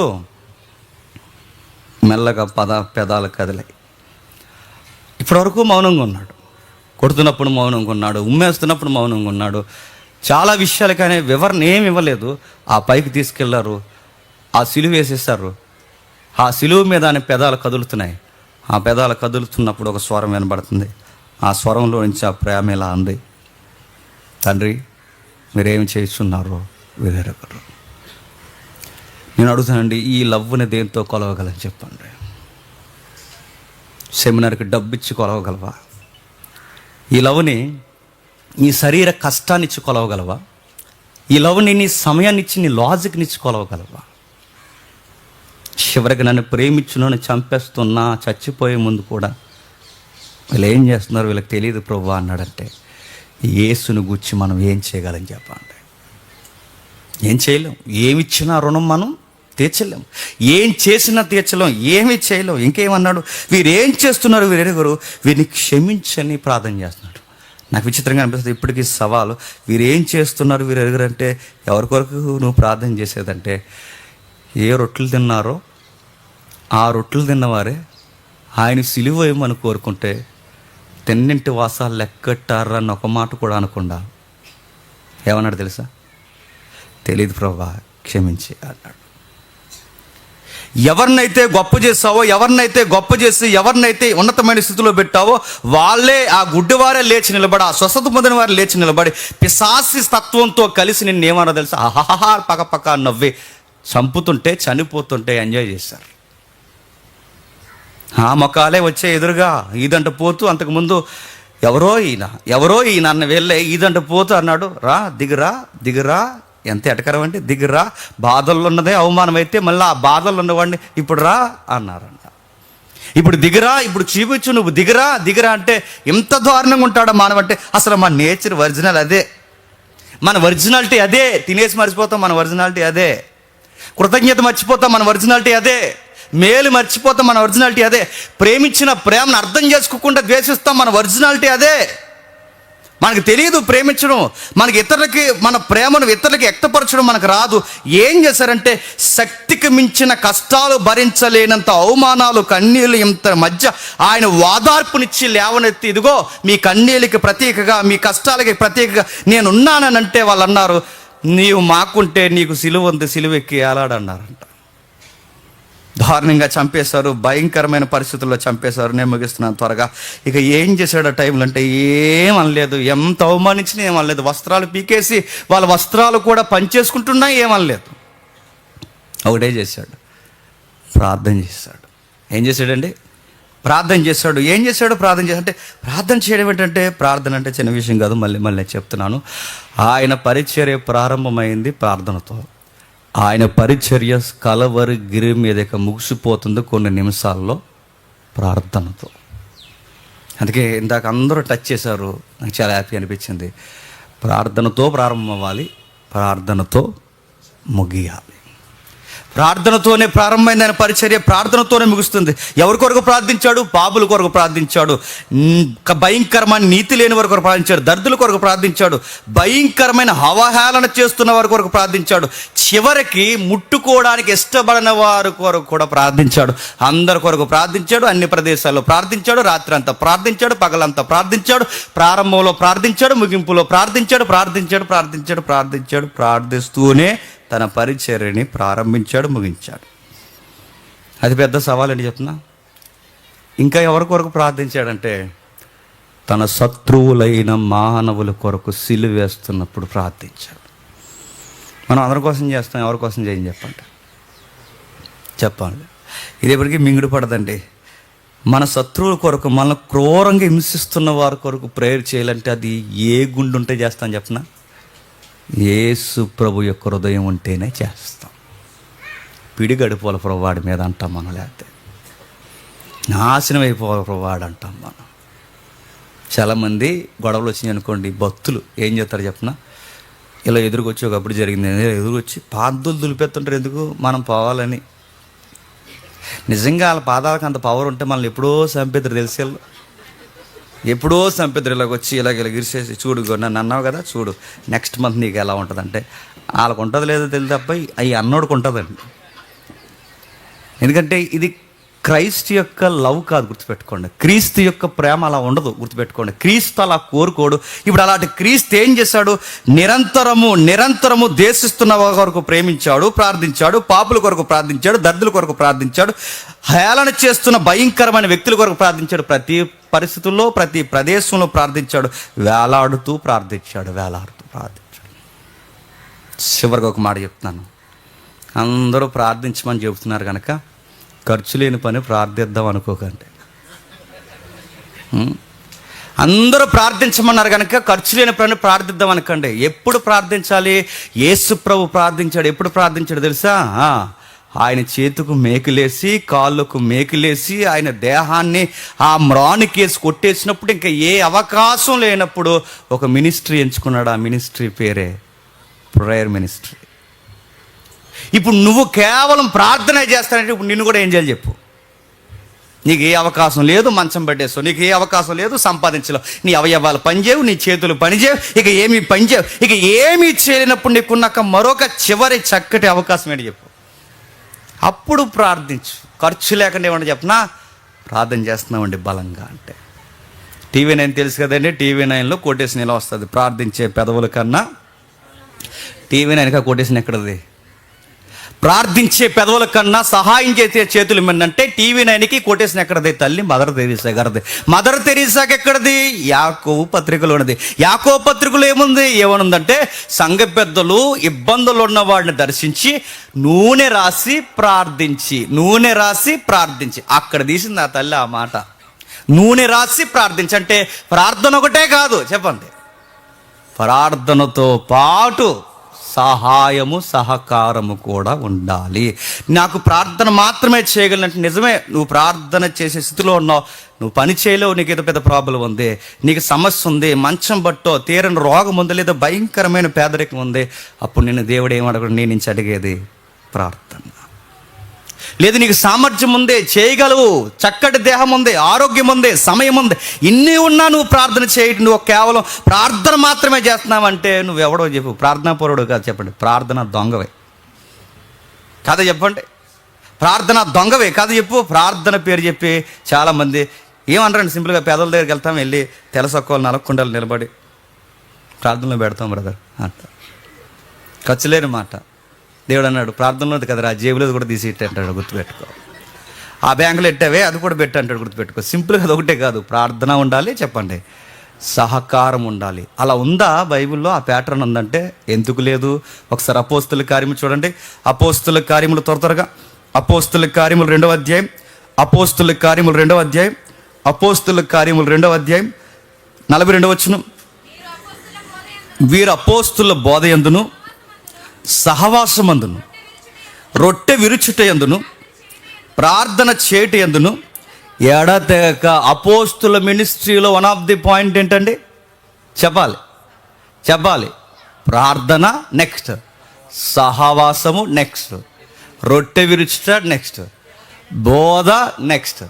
మెల్లగా పెదాలు కదిలాయి. ఇప్పటివరకు మౌనంగా ఉన్నాడు, కొడుతున్నప్పుడు మౌనంగా ఉన్నాడు, ఉమ్మేస్తున్నప్పుడు మౌనంగా ఉన్నాడు. చాలా విషయాలు కానీ వివరణ ఏమి ఇవ్వలేదు. ఆ పైకి తీసుకెళ్లారు, ఆ సిలువ వేసేస్తారు. ఆ సిలువ మీద ఆయన పెదాలు కదులుతున్నాయి. ఆ పెదాలు కదులుతున్నప్పుడు ఒక స్వరం వినబడుతుంది. ఆ స్వరంలో నుంచి ఆ ప్రేమ ఇలా అంది, తండ్రి మీరేమి చేస్తున్నారో వీరెరగరు. నేను అడుగుతానండి, ఈ లవ్ని దేంతో కొలవగలని చెప్పండి. సెమినార్కి డబ్బు ఇచ్చి కొలవగలవా? ఈ లవ్ని నీ శరీర కష్టాన్నిచ్చి కొలవగలవా? ఈ లవ్ని నీ సమయాన్ని ఇచ్చి, నీ లాజిక్ని ఇచ్చి కొలవగలవా? చివరికి నన్ను ప్రేమించునని చంపేస్తున్నా, చచ్చిపోయే ముందు కూడా వీళ్ళు ఏం చేస్తున్నారు వీళ్ళకి తెలియదు ప్రభువా అన్నాడంటే, యేసుని గురించి మనం ఏం చేయగలని చెప్పండి? ఏం చేయలేం. ఏమిచ్చినా రుణం మనం తీర్చలేం, ఏం చేసినా తీర్చలేం, ఏమీ చేయలేం. ఇంకేమన్నాడు, వీరేం చేస్తున్నారు వీరెరుగురు, వీరిని క్షమించని ప్రార్థన చేస్తున్నాడు. నాకు విచిత్రంగా అనిపిస్తుంది ఇప్పటికీ సవాలు. వీరేం చేస్తున్నారు వీరెరుగురు అంటే ఎవరి కొరకు నువ్వు ప్రార్థన చేసేదంటే, ఏ రొట్టెలు తిన్నారో ఆ రొట్టెలు తిన్నవారే ఆయన సిలువ వేయమని కోరుకుంటే తెన్నింటి వాసాలు లెక్కట్టారా అని ఒక మాట కూడా అనకుండా ఏమన్నాడు తెలుసా? తెలియదు ప్రభువా క్షమించి అన్నాడు. ఎవరినైతే గొప్ప చేస్తావో, ఎవరినైతే గొప్ప చేసి ఎవరినైతే ఉన్నతమైన స్థితిలో పెట్టావో వాళ్ళే, ఆ గుడ్డివారే లేచి నిలబడి, ఆ స్వస్థత పొందిన వారు లేచి నిలబడి పిశాసి తత్వంతో కలిసి నిన్నేమన్నా తెలుసా, ఆహాహా పక్క నవ్వి చంపుతుంటే, చనిపోతుంటే ఎంజాయ్ చేశారు. ఆ మొక్కలే వచ్చే ఎదురుగా ఈదంట పోతూ, అంతకుముందు ఎవరో ఈయన అన్న వెళ్ళే ఈదంట పోతూ అన్నాడు, రా దిగురా. ఎంత ఎటకరం అంటే దిగురా, బాధల్లో ఉన్నదే అవమానం అయితే మళ్ళీ ఆ బాధల్లో ఉన్నవాడిని ఇప్పుడు రా అన్నారంట. ఇప్పుడు దిగురా, ఇప్పుడు చూపించు, నువ్వు దిగురా అంటే ఎంత దారుణంగా ఉంటాడో మానవ. అంటే అసలు మన నేచర్ ఒరిజినల్ అదే, మన ఒరిజినాలిటీ అదే. తినేసి మర్చిపోతాం, మన ఒరిజినాలిటీ అదే. కృతజ్ఞత మర్చిపోతాం, మన ఒరిజినాలిటీ అదే. మేలు మర్చిపోతాం, మన ఒరిజినాలిటీ అదే. ప్రేమించిన ప్రేమను అర్థం చేసుకోకుండా ద్వేషిస్తాం, మన ఒరిజినాలిటీ అదే. మనకు తెలియదు ప్రేమించడం, మన ప్రేమను ఇతరులకి వ్యక్తపరచడం మనకు రాదు. ఏం చేశారంటే శక్తికి మించిన కష్టాలు భరించలేనంత అవమానాలు, కన్నీళ్ళు ఇంత మధ్య ఆయన వాదార్పునిచ్చి లేవనెత్తి, ఇదిగో మీ కన్నీళ్ళకి ప్రతీకగా, మీ కష్టాలకి ప్రతీకగా నేనున్నానంటే వాళ్ళు అన్నారు, నీవు మాకుంటే నీకు సిలువ ఉంది, సిలువెక్కి ఏలాడన్నారంట. దారుణంగా చంపేశారు, భయంకరమైన పరిస్థితుల్లో చంపేశారు. నేను ముగిస్తున్నాను త్వరగా. ఇక ఏం చేశాడు ఆ టైంలో అంటే ఏమనలేదు, ఎంత అవమానించినా ఏమనలేదు. వస్త్రాలు పీకేసి వాళ్ళ వస్త్రాలు కూడా పనిచేసుకుంటున్నా ఏమనలేదు. ఒకటే చేశాడు, ప్రార్థన చేశాడు. ఏం చేశాడండి? ప్రార్థన చేశాడు. ఏం చేశాడు? ప్రార్థన చేశాడు. అంటే ప్రార్థన చేయడం ఏంటంటే, ప్రార్థన అంటే చిన్న విషయం కాదు. మళ్ళీ చెప్తున్నాను. ఆయన పరిచర్య ప్రారంభమైంది ప్రార్థనతో. ఆయన పరిచర్య కలవరిగిరి మీదక ముగిసిపోతుంది కొన్ని నిమిషాల్లో ప్రార్థనతో. అందుకే ఇందాక అందరూ టచ్ చేశారు, నాకు చాలా హ్యాపీ అనిపించింది. ప్రార్థనతో ప్రారంభం అవ్వాలి, ప్రార్థనతో ముగియాలి. ప్రార్థనతోనే ప్రారంభమైంది ఆయన పరిచర్య, ప్రార్థనతోనే ముగుస్తుంది. ఎవరి కొరకు ప్రార్థించాడు? పాపుల కొరకు ప్రార్థించాడు, భయంకరమైన నీతి లేని వారి కొరకు ప్రార్థించాడు, దరిద్రుల కొరకు ప్రార్థించాడు, భయంకరమైన అవహేళన చేస్తున్న వారి కొరకు ప్రార్థించాడు, చివరికి ముట్టుకోవడానికి ఇష్టపడిన వారి కొరకు కూడా ప్రార్థించాడు. అందరి కొరకు ప్రార్థించాడు, అన్ని ప్రదేశాల్లో ప్రార్థించాడు, రాత్రి అంతా ప్రార్థించాడు, పగలంతా ప్రార్థించాడు, ప్రారంభంలో ప్రార్థించాడు, ముగింపులో ప్రార్థించాడు. ప్రార్థిస్తూనే తన పరిచర్యని ప్రారంభించాడు, ముగించాడు. అది పెద్ద సవాల్ అని చెప్తున్నా. ఇంకా ఎవరి కొరకు ప్రార్థించాడంటే, తన శత్రువులైన మానవుల కొరకు సిలువ వేస్తున్నప్పుడు ప్రార్థించాడు. మనం అందరి కోసం చేస్తాం, ఎవరి కోసం చేయని చెప్పండి. ఇది ఎప్పటికీ మింగుడు పడదండి. మన శత్రువుల కొరకు మనల్ని క్రూరంగా హింసిస్తున్న వారి కొరకు ప్రేయర్ చేయాలంటే అది ఏ గుండె ఉంటే చేస్తాను చెప్పనా? యేసు ప్రభు యొక్క హృదయం ఉంటేనే చేస్తాం. పిడిగడిపోల ప్రవాడి మీద అంటాం మనం, లేకపోతే నాశనం అయిపోవాలి ప్రవాడు అంటాం మనం. చాలామంది గొడవలు వచ్చినాయి అనుకోండి, భక్తులు ఏం చేస్తారు చెప్పనా? ఇలా ఎదురుకొచ్చి ఒకప్పుడు జరిగింది, ఎదురుకొచ్చి పాదాలు దులిపెత్తుంటారు. ఎందుకు? మనం పోవాలని. నిజంగా వాళ్ళ పాదాలకు అంత పవర్ ఉంటే మనల్ని ఎప్పుడో చంపేద్దరు తెలిసి, ఎప్పుడో చంపేద్దరు. ఇలాగ వచ్చి ఇలా గిరిసేసి, చూడు నన్ను అన్నావు కదా, చూడు నెక్స్ట్ మంత్ నీకు ఎలా ఉంటుంది అంటే వాళ్ళకు ఉంటుంది లేదో తెలియదు తప్ప అవి అన్నోడికి ఉంటుందండి. ఎందుకంటే ఇది క్రైస్తు యొక్క లవ్ కాదు, గుర్తుపెట్టుకోండి. క్రీస్తు యొక్క ప్రేమ అలా ఉండదు, గుర్తుపెట్టుకోండి. క్రీస్తు అలా కోరుకోడు. ఇప్పుడు అలాంటి క్రీస్తు ఏం చేశాడు? నిరంతరము దేశిస్తున్న కొరకు ప్రేమించాడు, ప్రార్థించాడు, పాపుల కొరకు ప్రార్థించాడు, దరిద్రుల కొరకు ప్రార్థించాడు, హేళన చేస్తున్న భయంకరమైన వ్యక్తుల కొరకు ప్రార్థించాడు, ప్రతి పరిస్థితుల్లో ప్రతి ప్రదేశంలో ప్రార్థించాడు, వేలాడుతూ ప్రార్థించాడు. చివరికి ఒక మాట చెప్తున్నాను, అందరూ ప్రార్థించమని చెబుతున్నారు కనుక ఖర్చు లేని పని ప్రార్థిద్దాం అనుకోకండి. అందరూ ప్రార్థించమన్నారు కనుక ఖర్చు లేని పని ప్రార్థిద్దాం అనుకోండి. ఎప్పుడు ప్రార్థించాలి? యేసు ప్రభు ప్రార్థించాడు. ఎప్పుడు ప్రార్థించాడు తెలుసా? ఆయన చేతుకు మేకులేసి, కాళ్ళకు మేకులేసి, ఆయన దేహాన్ని ఆ మ్రానుకేసి కొట్టేసినప్పుడు, ఇంకా ఏ అవకాశం లేనప్పుడు ఒక మినిస్ట్రీ ఎంచుకున్నాడు. ఆ మినిస్ట్రీ పేరే ప్రేయర్ మినిస్ట్రీ. ఇప్పుడు నువ్వు కేవలం ప్రార్థన చేస్తానంటే ఇప్పుడు నిన్ను కూడా ఏం చేయాలి చెప్పు? నీకు ఏ అవకాశం లేదు, మంచం పట్టేస్తావు, నీకు ఏ అవకాశం లేదు, సంపాదించలేవు, నీ అవయవాలు పనిచేయవు, నీ చేతులు పనిచేయవు, ఇక ఏమీ పనిచేయవు. ఇక ఏమీ చేయలేనప్పుడు నీకున్నాక మరొక చివరి చక్కటి అవకాశం ఏంటి చెప్పు? అప్పుడు ప్రార్థించు. ఖర్చు లేకుండా ఏమంటే చెప్పనా? ప్రార్థన చేస్తున్నామండి బలంగా అంటే. TV9 తెలుసు కదండి, TV9లో కొటేషన్ ఇలా వస్తుంది, ప్రార్థించే పెదవుల కన్నా TV9గా కొటేషన్ ఎక్కడది? ప్రార్థించే పెదవుల కన్నా సహాయం చేసే చేతులు మిన్నంటే TV9కి కొటేషన్ ఎక్కడది? తల్లి మదర్ తెరీసా గారిది. మదర్ తెరీసాకి ఎక్కడది? యాకోబు పత్రికలో ఉన్నది. యాకోబు పత్రికలో ఏమనుందంటే, సంఘ పెద్దలు ఇబ్బందులు ఉన్న వాడిని దర్శించి నూనె రాసి ప్రార్థించి అక్కడ తీసింది ఆ తల్లి ఆ మాట. నూనె రాసి ప్రార్థించి అంటే ప్రార్థన ఒకటే కాదు, చెప్పండి, ప్రార్థనతో పాటు సహాయము సహకారము కూడా ఉండాలి. నాకు ప్రార్థన మాత్రమే చేయగలనంటే నిజమే, నువ్వు ప్రార్థన చేసే స్థితిలో ఉన్నావు, నువ్వు పని చేయలేవు, నీకు ఏదో పెద్ద ప్రాబ్లం ఉంది, నీకు సమస్య ఉంది, మంచం బట్టో తీరని రోగం ఉంది, లేదా భయంకరమైన పేదరికం ఉంది, అప్పుడు నేను దేవుడు ఏమడగడు, నేను నుంచి అడిగేది ప్రార్థన. లేదు నీకు సామర్థ్యం ఉంది, చేయగలవు, చక్కటి దేహం ఉంది, ఆరోగ్యం ఉంది, సమయం ఉంది, ఇన్ని ఉన్నా నువ్వు ప్రార్థన చేయటం, నువ్వు కేవలం ప్రార్థన మాత్రమే చేస్తున్నావంటే నువ్వెవడో చెప్పు? ప్రార్థనా పరుడు కాదు, చెప్పండి, ప్రార్థన దొంగవే కాదు, చెప్పండి, ప్రార్థన దొంగవే కాదు చెప్పు. ప్రార్థన పేరు చెప్పి చాలామంది ఏమంటారండి, సింపుల్గా పేదల దగ్గరికి వెళ్తాం, వెళ్ళి తెలసొక్కలు నలక్కుండలు నిలబడి ప్రార్థనలో పెడతాం బ్రదర్ అంట. ఖర్చు లేని మాట. దేవుడు అన్నాడు, ప్రార్థనలో కదరా, జేబులో కూడా తీసి అంటాడు, గుర్తుపెట్టుకో. ఆ బ్యాంకులో ఎట్టావే అది కూడా పెట్టు అంటాడు, గుర్తుపెట్టుకో. సింపుల్గా అది ఒకటే కాదు, ప్రార్థన ఉండాలి, చెప్పండి, సహకారం ఉండాలి. అలా ఉందా బైబిల్లో? ఆ ప్యాటర్న్ ఉందంటే ఎందుకు లేదు? ఒకసారి అపోస్తుల కార్యములు చూడండి. అపోస్తుల కార్యములు త్వరగా అపోస్తుల కార్యములు 2వ అధ్యాయం, అపోస్తుల కార్యములు 2వ అధ్యాయం, అపోస్తుల కార్యములు 2వ అధ్యాయం 42వ వచనం. వీరు అపోస్తుల బోధ యందును, సహవాసమందును, రొట్టె విరుచుట యందును, ప్రార్థన చేయుట యందును ఎడతెగక. అపోస్తుల మినిస్ట్రీలో వన్ ఆఫ్ ది పాయింట్ ఏంటండి? చెప్పాలి. ప్రార్థన నెక్స్ట్, సహవాసము నెక్స్ట్, రొట్టె విరుచుట నెక్స్ట్, బోధ నెక్స్ట్.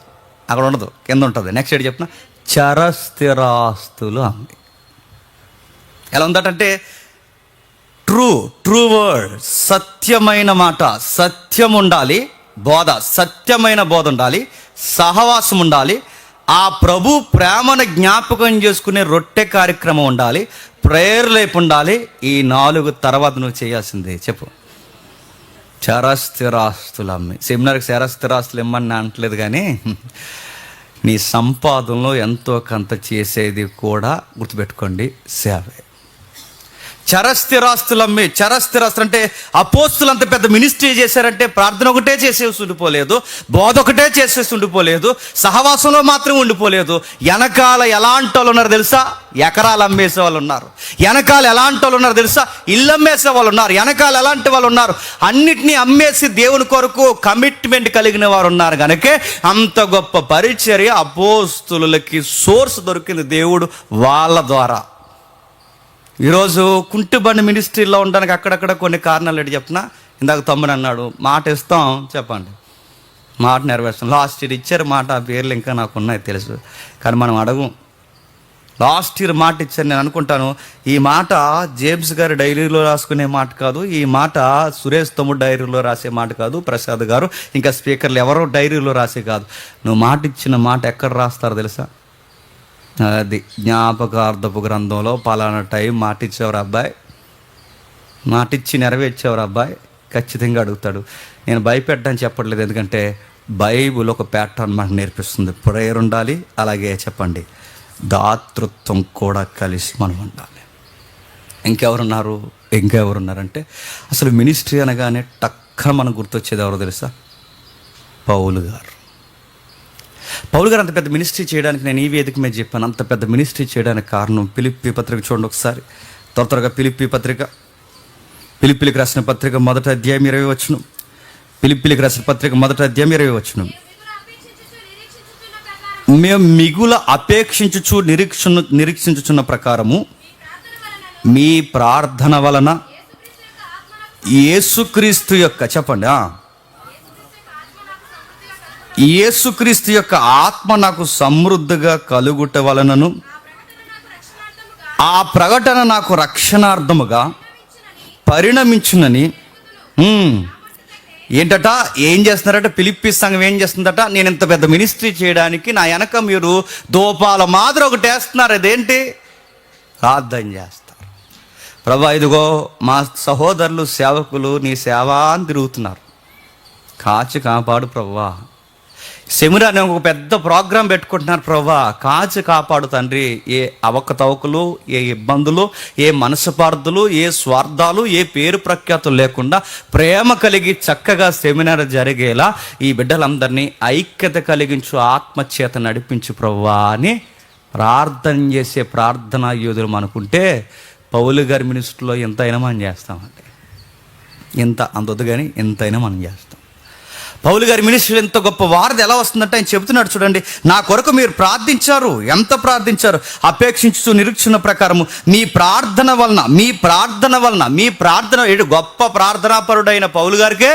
అక్కడ ఉండదు, కింద ఉంటుంది. నెక్స్ట్ ఏంటి చెప్తున్నా? చరస్థిరాస్తులు అంది. ఎలా ఉందటంటే ట్రూ వర్డ్, సత్యమైన మాట, సత్యం ఉండాలి, బోధ, సత్యమైన బోధ ఉండాలి, సహవాసం ఉండాలి, ఆ ప్రభు ప్రేమను జ్ఞాపకం చేసుకునే రొట్టె కార్యక్రమం ఉండాలి, ప్రేయర్ లైఫ్ ఉండాలి. ఈ 4 తర్వాత నువ్వు చేయాల్సిందే చెప్పు. చరస్థిరాస్తులు అమ్మి. సెమినార్కి చరస్థిరాస్తులు ఇమ్మని అనట్లేదు, కానీ నీ సంపాదనలో ఎంతో కొంత చేసేది కూడా గుర్తుపెట్టుకోండి, సేవే. చరస్థిరాస్తులు అంటే అపోస్తులు అంత పెద్ద మినిస్ట్రీ చేశారంటే ప్రార్థన ఒకటే చేసేసి ఉండిపోలేదు, బోధ ఒకటే చేసేసి ఉండిపోలేదు, సహవాసంలో మాత్రం ఉండిపోలేదు. వెనకాల ఎలాంటి వాళ్ళు ఉన్నారు తెలుసా? ఎకరాలు అమ్మేసే వాళ్ళు ఉన్నారు. వెనకాల ఎలాంటి వాళ్ళు ఉన్నారు తెలుసా? ఇల్లు అమ్మేసే వాళ్ళు ఉన్నారు. వెనకాల ఎలాంటి వాళ్ళు ఉన్నారు? అన్నిటినీ అమ్మేసి దేవుని కొరకు కమిట్మెంట్ కలిగిన వారు ఉన్నారు. కనుకే అంత గొప్ప పరిచర్య అపోస్తులకి సోర్స్ దొరికింది దేవుడు వాళ్ళ ద్వారా. ఈరోజు కుంటిబండి మినిస్ట్రీలో ఉండడానికి అక్కడక్కడ కొన్ని కారణాలు ఏంటి చెప్పిన. ఇందాక తమ్ముడు అన్నాడు, మాట ఇస్తాం చెప్పండి, మాట నెరవేర్స్తాం. లాస్ట్ ఇయర్ ఇచ్చారు మాట, ఆ పేర్లు ఇంకా నాకు ఉన్నాయి తెలుసు, కానీ మనం అడగం. లాస్ట్ ఇయర్ మాట ఇచ్చారు. నేను అనుకుంటాను ఈ మాట జేమ్స్ గారి డైరీలో రాసుకునే మాట కాదు, ఈ మాట సురేష్ తమ్ముడు డైరీలో రాసే మాట కాదు, ప్రసాద్ గారు ఇంకా స్పీకర్లు ఎవరో డైరీలో రాసే కాదు. నువ్వు మాట ఇచ్చిన మాట ఎక్కడ రాస్తారో తెలుసా? అది జ్ఞాపకార్థపు గ్రంథంలో పలానా టైం మాట ఇచ్చేవారు అబ్బాయి, మాట ఇచ్చి నెరవేర్చేవారు అబ్బాయి, ఖచ్చితంగా అడుగుతాడు. నేను భయపెట్టని చెప్పట్లేదు, ఎందుకంటే బైబుల్ ఒక ప్యాటర్న్ మనకు నేర్పిస్తుంది. ప్రేయర్ ఉండాలి, అలాగే చెప్పండి దాతృత్వం కూడా కలిసి మనం ఉండాలి. ఇంకెవరున్నారంటే అసలు మినిస్ట్రీ అనగానే టక్కన మనకు గుర్తొచ్చేది ఎవరో తెలుసా? పౌలు గారు అంత పెద్ద మినిస్ట్రీ చేయడానికి, నేను ఈ వేదిక మీద చెప్పాను, అంత పెద్ద మినిస్ట్రీ చేయడానికి కారణం ఫిలిప్పీ పత్రిక చూడండి ఒకసారి త్వరగా. ఫిలిప్పీలకు రాసిన పత్రిక 1వ అధ్యాయం 20వ వచనం. ఫిలిప్పీలకు రాసిన పత్రిక 1వ అధ్యాయం 20వ వచనం. మేము మిగుల అపేక్షించుచు నిరీక్షించుచున్న ప్రకారము మీ ప్రార్థన వలన యేసుక్రీస్తు యొక్క చెప్పండి యేసుక్రీస్తు యొక్క ఆత్మ నాకు సమృద్ధిగా కలుగుట వలనను ఆ ప్రకటన నాకు రక్షణార్థముగా పరిణమించునని. ఏంటట ఏం చేస్తున్నారట? ఫిలిప్పీ సంఘం ఏం చేస్తుందట? నేను ఇంత పెద్ద మినిస్ట్రీ చేయడానికి నా వెనక మీరు దోపాల మాదిరి ఒకటి వేస్తున్నారు. అదేంటి? ప్రార్థన చేస్తారు. ప్రభా ఇదిగో మా సహోదరులు సేవకులు నీ సేవా అని తిరుగుతున్నారు, కాచి కాపాడు ప్రభా. సెమిరా నేను ఒక పెద్ద ప్రోగ్రాం పెట్టుకుంటున్నారు ప్రభా, కాచి కాపాడు తండ్రి. ఏ అవకతవకలు, ఏ ఇబ్బందులు, ఏ మనసుపార్థులు, ఏ స్వార్థాలు, ఏ పేరు ప్రఖ్యాతులు లేకుండా ప్రేమ కలిగి చక్కగా సెమినార్ జరిగేలా ఈ బిడ్డలందరినీ ఐక్యత కలిగించు, ఆత్మచేత నడిపించు ప్రభా అని ప్రార్థన చేసే ప్రార్థనా యోధులు అనుకుంటే పౌలు గారి మినిస్ట్రీలో ఎంతైనా మనం చేస్తామండి. అంతొద్దు కానీ ఎంతైనా మనం చేస్తాం. పౌలు గారి మినిస్ట్రీ ఎంత గొప్ప వారధి ఎలా వస్తుందంటే ఆయన చెబుతున్నాడు చూడండి, నా కొరకు మీరు ప్రార్థించారు. ఎంత ప్రార్థించారు? అపేక్షించు నిరీక్షణ ప్రకారము మీ ప్రార్థన వలన గొప్ప ప్రార్థనాపరుడైన పౌలు గారికే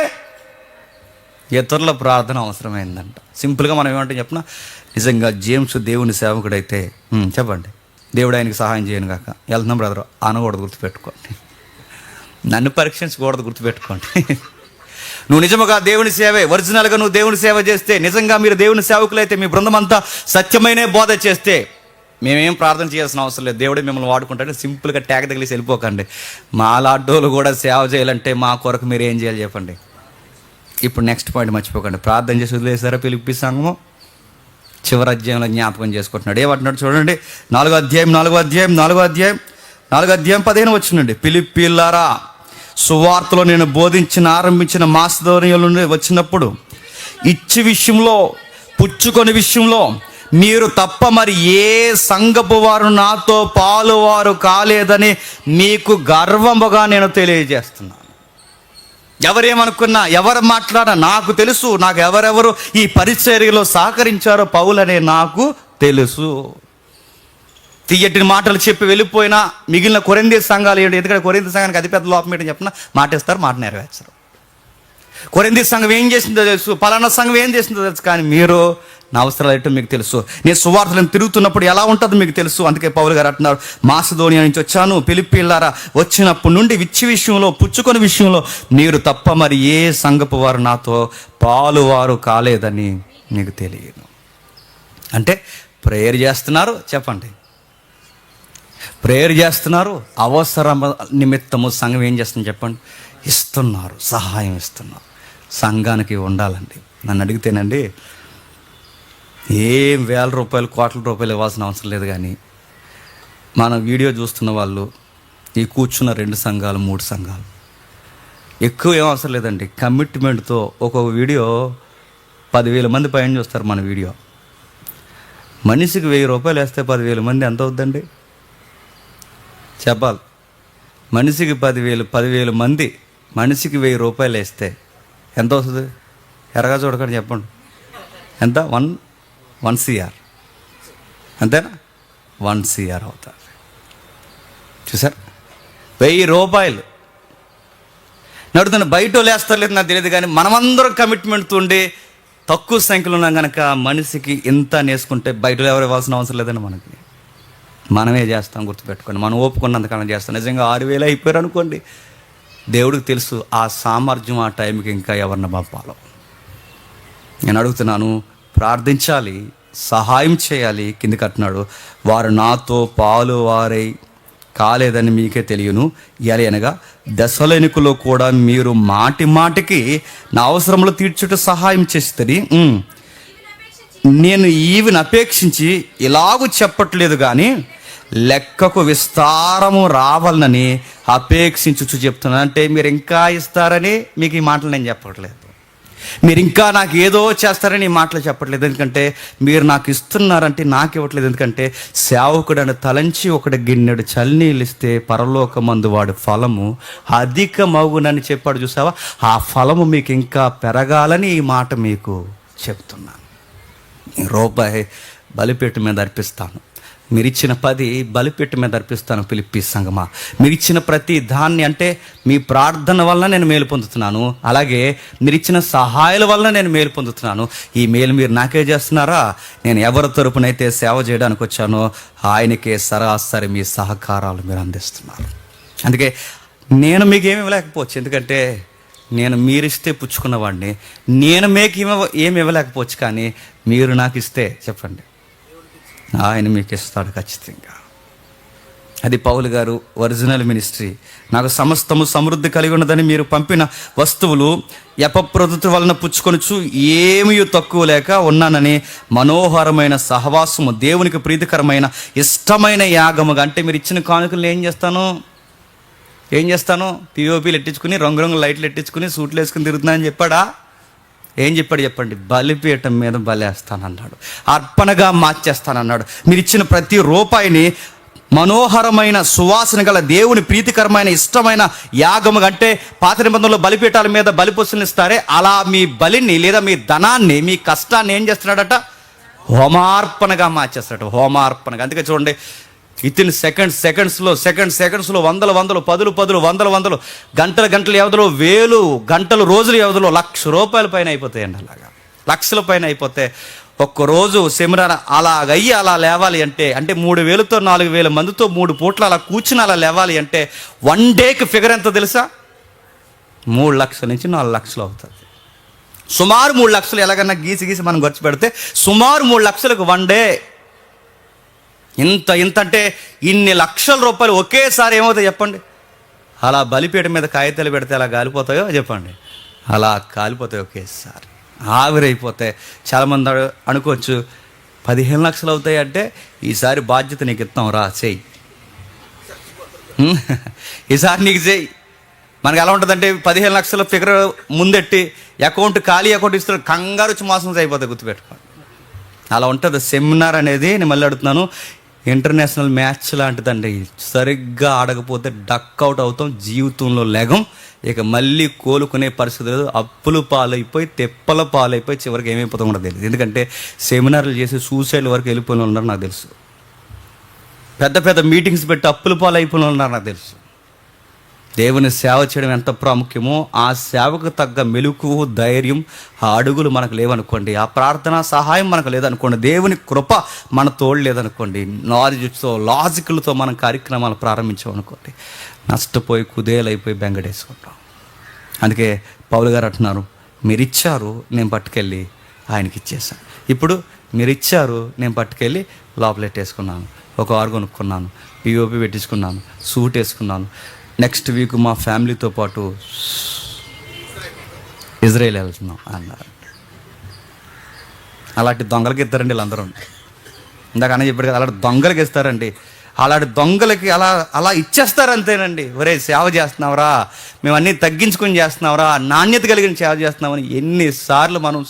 ఇతరుల ప్రార్థన అవసరమైందంట. సింపుల్గా మనం ఏమంటే చెప్పిన, నిజంగా జేమ్స్ దేవుని సేవకుడైతే చెప్పండి, దేవుడు ఆయనకి సహాయం చేయను కాక వెళ్తున్నాం బ్రదర్ అనకూడదు, గుర్తుపెట్టుకోండి. నన్ను పరీక్షించకూడదు, గుర్తుపెట్టుకోండి. నువ్వు నిజముగా దేవుని సేవే, ఒరిజినల్గా నువ్వు దేవుని సేవ చేస్తే, నిజంగా మీరు దేవుని సేవకులైతే, మీ బృందం అంతా సత్యమైన బోధ చేస్తే మేమేం ప్రార్థన చేయాల్సిన అవసరం లేదు, దేవుడే మిమ్మల్ని వాడుకుంటాడు. సింపుల్గా ట్యాగ్ తగిలిసి వెళ్ళిపోకండి. మా లాడ్డోలు కూడా సేవ చేయాలంటే మా కొరకు మీరు ఏం చేయాలి చెప్పండి. ఇప్పుడు నెక్స్ట్ పాయింట్ మర్చిపోకండి. ప్రార్థన చేసి వదిలేసారా ఫిలిప్పీ సంఘము? చివరి అధ్యాయంలో జ్ఞాపకం చేసుకుంటున్నాడు. ఏమంటున్నాడు చూడండి, 4వ అధ్యాయం 15 వచ్చినండి. ఫిలిప్పీలారా, సువార్తలో నేను ఆరంభించిన మాసిదోనియ నుండి వచ్చినప్పుడు ఇచ్చి విషయంలో, పుచ్చుకొని విషయంలో మీరు తప్ప మరి ఏ సంఘపు వారు నాతో పాలువారు కాలేదని మీకు గర్వముగా నేను తెలియజేస్తున్నాను. ఎవరేమనుకున్నా, ఎవరు మాట్లాడినా నాకు తెలుసు. నాకు ఎవరెవరు ఈ పరిచర్యలో సహకరించారో పౌలనే నాకు తెలుసు. తీయటిని మాటలు చెప్పి వెళ్ళిపోయినా మిగిలిన కొరింథీ సంఘాలు ఏంటి? ఎందుకంటే కొరింథీ సంఘానికి అతిపెద్ద లోపం ఏంటని చెప్పిన, మాట ఇస్తారు, మాట నెరవేర్చరు. కొరింథీ సంఘం ఏం చేసిందో తెలుసు, పలానా సంఘం ఏం చేసిందో తెలుసు, కానీ మీరు నా అవసరాలు ఏంటో మీకు తెలుసు. నేను సువార్తలను తిరుగుతున్నప్పుడు ఎలా ఉంటుందో మీకు తెలుసు. అందుకే పౌలు గారు అంటున్నారు, మాసిదోనియా నుంచి వచ్చాను, ఫిలిప్పీలారా వచ్చినప్పటి నుండి విచ్చి విషయంలో, పుచ్చుకొని విషయంలో మీరు తప్ప మరి ఏ సంఘపు వారు నాతో పాలువారు కాలేదని మీకు తెలియదు. అంటే ప్రేయర్ చేస్తున్నారు, చెప్పండి, ప్రేయర్ చేస్తున్నారు, అవసర నిమిత్తము సంఘం ఏం చేస్తుంది చెప్పండి, ఇస్తున్నారు, సహాయం ఇస్తున్నారు. సంఘానికి ఉండాలండి. నన్ను అడిగితేనండి ఏం వేల రూపాయలు, కోట్ల రూపాయలు ఇవ్వాల్సిన అవసరం లేదు. కానీ మన వీడియో చూస్తున్న వాళ్ళు ఈ కూర్చున్న 2 సంఘాలు 3 సంఘాలు ఎక్కువ ఏం అవసరం లేదండి. కమిట్మెంట్తో ఒక్కొక్క వీడియో 10,000 మంది పైన చూస్తారు మన వీడియో. మనిషికి 1,000 రూపాయలు వేస్తే 10,000 మంది ఎంత అవుద్దండి చెప్పాలి. మనిషికి 10,000 మంది మనిషికి 1,000 రూపాయలు వేస్తే ఎంత వస్తుంది? ఎరగా చూడకండి చెప్పండి. ఎంత? 1 CR అంతేనా? 1 CR అవుతుంది. చూసారు? 1,000 రూపాయలు నడుతున్న బయట వేస్తారు లేదు నాకు తెలియదు, కానీ మనమందరం కమిట్మెంట్తో ఉండి తక్కువ సంఖ్యలో ఉన్నాం కనుక మనిషికి ఇంత నేసుకుంటే బయట ఎవరు ఇవ్వాల్సిన అవసరం లేదండి. మనమే చేస్తాం. గుర్తుపెట్టుకోండి, మనం ఓపుకున్నంతకాలం చేస్తాం. నిజంగా 6,000 అయిపోయారు అనుకోండి, దేవుడికి తెలుసు ఆ సామర్థ్యం ఆ టైంకి ఇంకా ఎవరిని పంపాలో. నేను అడుగుతున్నాను, ప్రార్థించాలి, సహాయం చేయాలి. కిందికి అంటున్నాడు, వారు నాతో పాలు వారై కాలేదని మీకే తెలియను, అనగా దశలోనికులో కూడా మీరు మాటి మాటికి నా అవసరములు తీర్చుట సహాయం చేస్తుంది. నేను ఈవిని అపేక్షించి ఇలాగూ చెప్పట్లేదు, కానీ లెక్కకు విస్తారము రావాలని అపేక్షించుచు చెప్తున్నాను. అంటే మీరు ఇంకా ఇస్తారని మీకు ఈ మాటలు నేను చెప్పట్లేదు, మీరు ఇంకా నాకు ఏదో చేస్తారని ఈ మాటలు చెప్పట్లేదు. ఎందుకంటే మీరు నాకు ఇస్తున్నారంటే నాకు ఇవ్వట్లేదు. ఎందుకంటే సేవకుడని తలంచి ఒకటి గిన్నెడు చల్లనీళ్ళు ఇస్తే పరలోకమందు వాడి ఫలము అధికమగునని చెప్పాడు. చూసావా? ఆ ఫలము మీకు ఇంకా పెరగాలని ఈ మాట మీకు చెప్తున్నాను. రూపాయి బలిపీఠ మీద అర్పిస్తాను, మీరిచ్చిన 10 బలిపీఠ మీద అర్పిస్తాను. ఫిలిప్పీ సంఘమా, మీరిచ్చిన ప్రతి దాన్ని, అంటే మీ ప్రార్థన వలన నేను మేలు పొందుతున్నాను, అలాగే మీరిచ్చిన సహాయాల వలన నేను మేలు పొందుతున్నాను. ఈ మేలు మీరు నాకే చేస్తున్నారా? నేను ఎవరి తరపునైతే సేవ చేయడానికి వచ్చానో ఆయనకే సరాసరి మీ సహకారాలు మీరు అందిస్తున్నారు. అందుకే నేను మీకు ఏమి ఇవ్వలేకపోవచ్చు, ఎందుకంటే నేను మీరిస్తే పుచ్చుకున్నవాడిని. నేను మీకు ఏమి ఇవ్వలేకపోవచ్చు, కానీ మీరు నాకు ఇస్తే చెప్పండి ఆయన మీకు ఇస్తాడు ఖచ్చితంగా. అది పౌలు గారు ఒరిజినల్ మినిస్ట్రీ. నాకు సమస్తము సమృద్ధి కలిగి ఉన్నదని మీరు పంపిన వస్తువులు ఎపప్రదుతి వలన పుచ్చుకొనుచు ఏమీ తక్కువ లేక ఉన్నానని మనోహరమైన సహవాసము, దేవునికి ప్రీతికరమైన ఇష్టమైన యాగముగా. అంటే మీరు ఇచ్చిన కానుకలు ఏం చేస్తాను? పిఓపీలు ఎట్టించుకుని రంగురంగు లైట్లు ఎట్టించుకుని సూట్లు వేసుకుని తిరుగుతున్నానని చెప్పాడా? ఏం చెప్పాడు చెప్పండి? బలిపీఠం మీద బలేస్తానన్నాడు, అర్పణగా మార్చేస్తానన్నాడు. మీరు ఇచ్చిన ప్రతి రూపాయిని మనోహరమైన సువాసన గల దేవుని ప్రీతికరమైన ఇష్టమైన యాగము. అంటే పాత నిబంధనలో బలిపీఠాల మీద బలిపశువులను ఇస్తారే, అలా మీ బలిని లేదా మీ ధనాన్ని, మీ కష్టాన్ని ఏం చేస్తున్నాడట? హోమార్పణగా మార్చేస్తాడు, హోమార్పణగా. అందుకే చూడండి, వితిన్ సెకండ్స్లో వందలు వందలు గంటల వ్యవధిలో, 1000 గంటలు రోజుల వ్యవధిలో ₹1,00,000 పైన అయిపోతాయండి. అలాగా లక్షల పైన అయిపోతే ఒక్కరోజు సెమినార్ అలా లేవాలి అంటే 3,000తో 4,000 మందితో 3 పూట్ల అలా కూర్చుని అలా లేవాలి అంటే 1 డేకి ఫిగర్ ఎంత తెలుసా? 3 లక్షల నుంచి 4 లక్షలు అవుతుంది. సుమారు 3 లక్షలు ఎలాగన్నా గీసి మనం ఖర్చు పెడితే సుమారు 3 లక్షలకు 1 డే. ఇంత అంటే ఇన్ని లక్షల రూపాయలు ఒకేసారి ఏమవుతాయి చెప్పండి? అలా బలిపీఠం మీద కాగితాలు పెడితే అలా కాలిపోతాయో చెప్పండి? అలా కాలిపోతాయి ఒకేసారి, ఆవిరైపోతాయి. చాలామంది అనుకోవచ్చు 15 లక్షలు అవుతాయి అంటే ఈసారి బాధ్యత నీకు ఇస్తాం రా చెయ్యి, ఈసారి నీకు చెయ్యి. మనకి ఎలా ఉంటుందంటే 15 లక్షల ఫిగర్ ముందెట్టి ఖాళీ అకౌంట్ ఇస్తున్న కంగారు వచ్చి మోసం అయిపోతాయి. గుర్తుపెట్టుకోండి, అలా ఉంటుంది సెమినార్ అనేది. నేను మళ్ళీ అడుగుతున్నాను, ఇంటర్నేషనల్ మ్యాచ్ లాంటిదండి. సరిగ్గా ఆడకపోతే డక్అవుట్ అవుతాం, జీవితంలో లెగం, ఇక మళ్ళీ కోలుకునే పరిస్థితి లేదు. అప్పులు పాలైపోయి తెప్పల పాలైపోయి చివరికి ఏమైపోతాం కూడా తెలియదు. ఎందుకంటే సెమినార్లు చేసి సూసైడ్ వరకు వెళ్ళిపోయిన ఉన్నారు నాకు తెలుసు. పెద్ద మీటింగ్స్ పెట్టి అప్పుల పాలైపోయిన ఉన్నారు నాకు తెలుసు. దేవుని సేవ చేయడం ఎంత ప్రాముఖ్యమో ఆ సేవకు తగ్గ మెలకువ, ధైర్యం, ఆ అడుగులు మనకు లేవనుకోండి, ఆ ప్రార్థన సహాయం మనకు లేదనుకోండి, దేవుని కృప మన తోడు లేదనుకోండి, నాలెడ్జ్తో లాజికల్తో మనం కార్యక్రమాలు ప్రారంభించామనుకోండి, నష్టపోయి కుదేలైపోయి బెంగడేసుకుంటాం. అందుకే పౌలు గారు అంటున్నారు, మీరు ఇచ్చారు నేను పట్టుకెళ్ళి ఆయనకి ఇచ్చేసాను. ఇప్పుడు మీరు ఇచ్చారు నేను పట్టుకెళ్ళి లోపలెట్టేసుకున్నాను, ఒక ఆరు కొనుక్కున్నాను, పిఓపి పెట్టించుకున్నాను, సూట్ వేసుకున్నాను. నెక్స్ట్ వీక్ మా ఫ్యామిలీతో పాటు ఇజ్రాయెల్ వెళ్తున్నాం అన్నారు. అలాంటి దొంగలకి ఇస్తారండి వీళ్ళందరూ. ఇందాక అన్న చెప్పాడు కదా, అలాంటి దొంగలకి ఇస్తారండి. అలాంటి దొంగలకి అలా అలా ఇచ్చేస్తారు అంతేనండి. ఒరే సేవ చేస్తున్నావురా, మేము అన్నీ తగ్గించుకొని చేస్తున్నావురా, నాణ్యత కలిగిన సేవ చేస్తున్నామని ఎన్నిసార్లు మనం